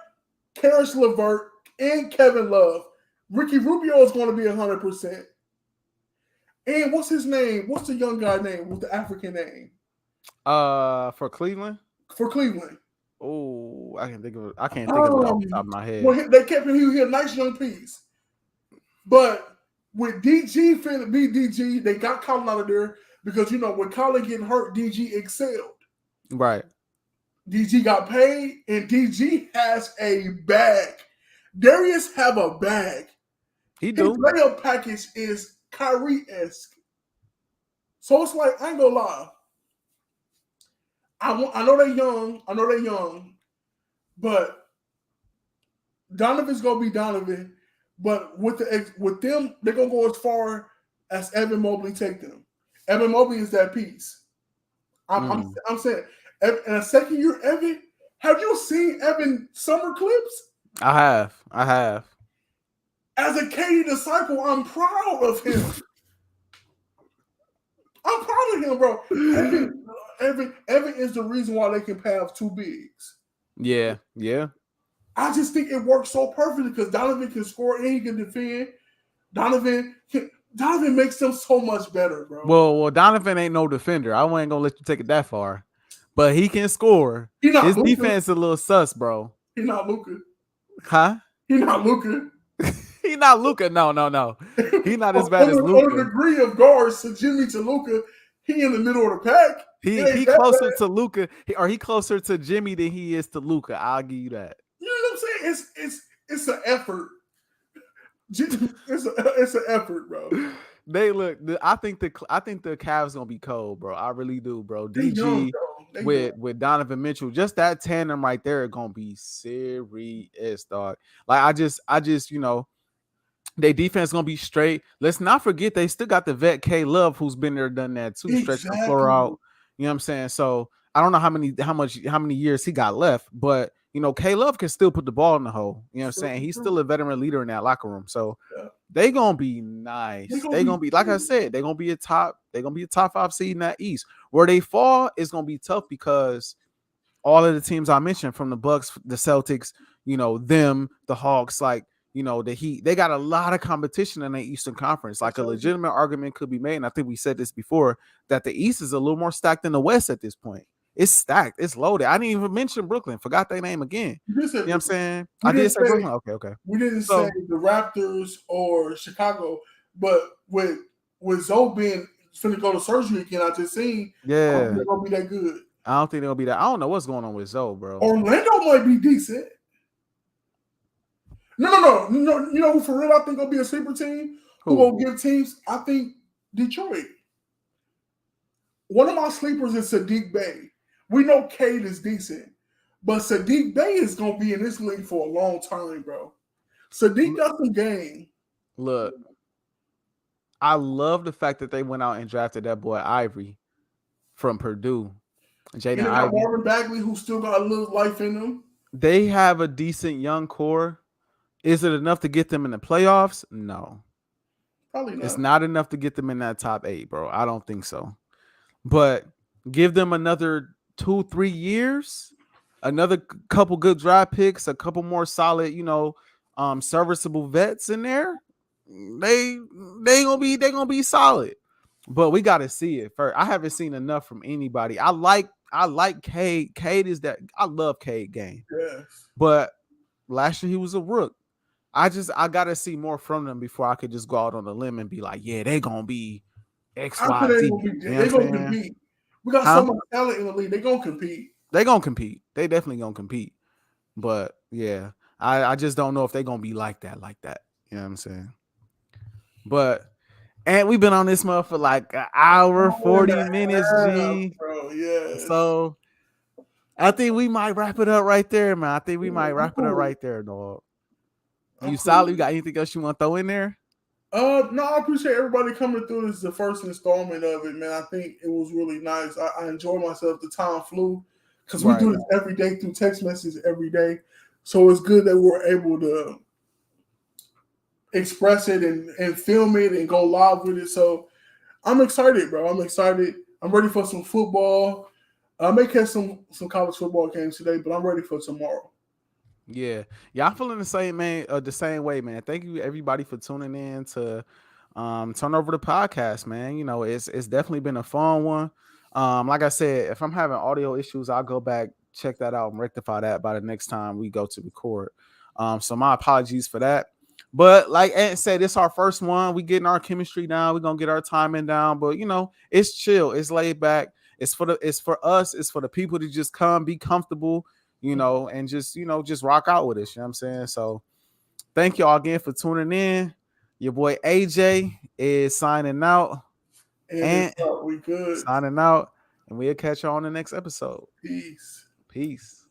Karis LeVert and Kevin Love. Ricky Rubio is going to be 100%. And what's his name? What's the young guy name with the African name? For Cleveland? For Cleveland. Oh, I can't think of it off the top of my head. Well, they kept him. He was a nice young piece. But with DG finna be DG, they got Colin out of there because, you know, when Colin getting hurt, DG excelled. Right. DG got paid, and DG has a bag. Darius have a bag. He His do. layup package is Kyrie-esque. So it's like, I ain't gonna lie. I know they're young. But Donovan's gonna be Donovan. But with them, they're gonna go as far as Evan Mobley take them. Evan Mobley is that piece. I'm saying, in a second year, Evan. Have you seen Evan summer clips? I have. As a KD disciple, I'm proud of him. I'm proud of him, bro. Evan is the reason why they can have two bigs. Yeah. I just think it works so perfectly because Donovan can score and he can defend. Donovan makes them so much better, bro. Well, Donovan ain't no defender. I ain't gonna let you take it that far, but he can score. His defense is a little sus, bro. He not Luka. Huh? He not Luka. He not Luka. No. He not as bad as Luka. On a degree of guards to Jimmy to Luka, he in the middle of the pack. He closer to Luka, or he closer to Jimmy than he is to Luka. I'll give you that. You know what I'm saying? It's an effort. It's an effort, bro. They look. I think the Cavs gonna be cold, bro. I really do, bro. DG with Donovan Mitchell, just that tandem right there, gonna be serious, dog. Like I just their defense gonna be straight. Let's not forget they still got the vet K Love who's been there, done that too, stretching the floor out. You know what I'm saying? So I don't know how many years he got left, but K Love can still put the ball in the hole. You know what I'm saying? He's still a veteran leader in that locker room. So they gonna be nice. They gonna be, like I said, they're gonna be a top 5 seed in that East. Where they fall is gonna be tough because all of the teams I mentioned, from the Bucks, the Celtics, them, the Hawks, like the Heat, they got a lot of competition in the Eastern Conference. Like a legitimate argument could be made, and I think we said this before, that the East is a little more stacked than the West at this point. It's stacked. It's loaded. I didn't even mention Brooklyn. Forgot their name again. You know what I'm saying? I did say Brooklyn. Okay. We didn't say the Raptors or Chicago, but with Zoe being finna go to surgery again, I just seen. Yeah. I don't think they're gonna be that good. I don't think they'll be that. I don't know what's going on with Zoe, bro. Orlando might be decent. No. You know who for real I think will be a sleeper team? Who will give teams? I think Detroit. One of my sleepers is Sadiq Bey. We know Cade is decent, but Sadiq Bey is going to be in this league for a long time, bro. Sadiq got some game. Look, I love the fact that they went out and drafted that boy Ivory from Purdue. Jaden Ivey. Marvin Bagley, who still got a little life in them. They have a decent young core. Is it enough to get them in the playoffs? No. Probably not. It's not enough to get them in that top 8, bro. I don't think so. But give them another 2-3 years, another couple good draft picks, a couple more solid, serviceable vets in there. They gonna be solid. But we gotta see it first. I haven't seen enough from anybody. I like Cade. Cade is that. I love Cade game. Yes. But last year he was a rook. I gotta see more from them before I could just go out on a limb and be like, yeah, they gonna be X, Y, Z. They gonna compete. We got so much talent in the league. They gonna compete. They gonna compete. They definitely gonna compete. But yeah, I just don't know if they gonna be like that. You know what I'm saying? But and we've been on this month for like an hour, 40 minutes, G. Bro, yeah. So I think we might wrap it up right there, man. I think we might wrap it up right there, dog. You solid? You got anything else you want to throw in there? No, I appreciate everybody coming through. This is the first installment of it, man. I think it was really nice. I enjoyed myself. The time flew because we do this every day through text messages every day. So it's good that we're able to express it and film it and go live with it. So I'm excited, bro. I'm excited. I'm ready for some football. I may catch some college football games today, but I'm ready for tomorrow. Yeah, I'm feeling the same, man. The same way, man. Thank you, everybody, for tuning in to Turn Over the Podcast, man. It's definitely been a fun one. Like I said, if I'm having audio issues, I'll go back, check that out, and rectify that by the next time we go to record. So my apologies for that. But like Ant said, it's our first one. We getting our chemistry down. We're gonna get our timing down. But it's chill. It's laid back. it's for us, it's for the people to just come, be comfortable, and just just rock out with us. You know what I'm saying? So thank y'all again for tuning in. Your boy AJ is signing out. And we good. Signing out. And we'll catch y'all on the next episode. Peace. Peace.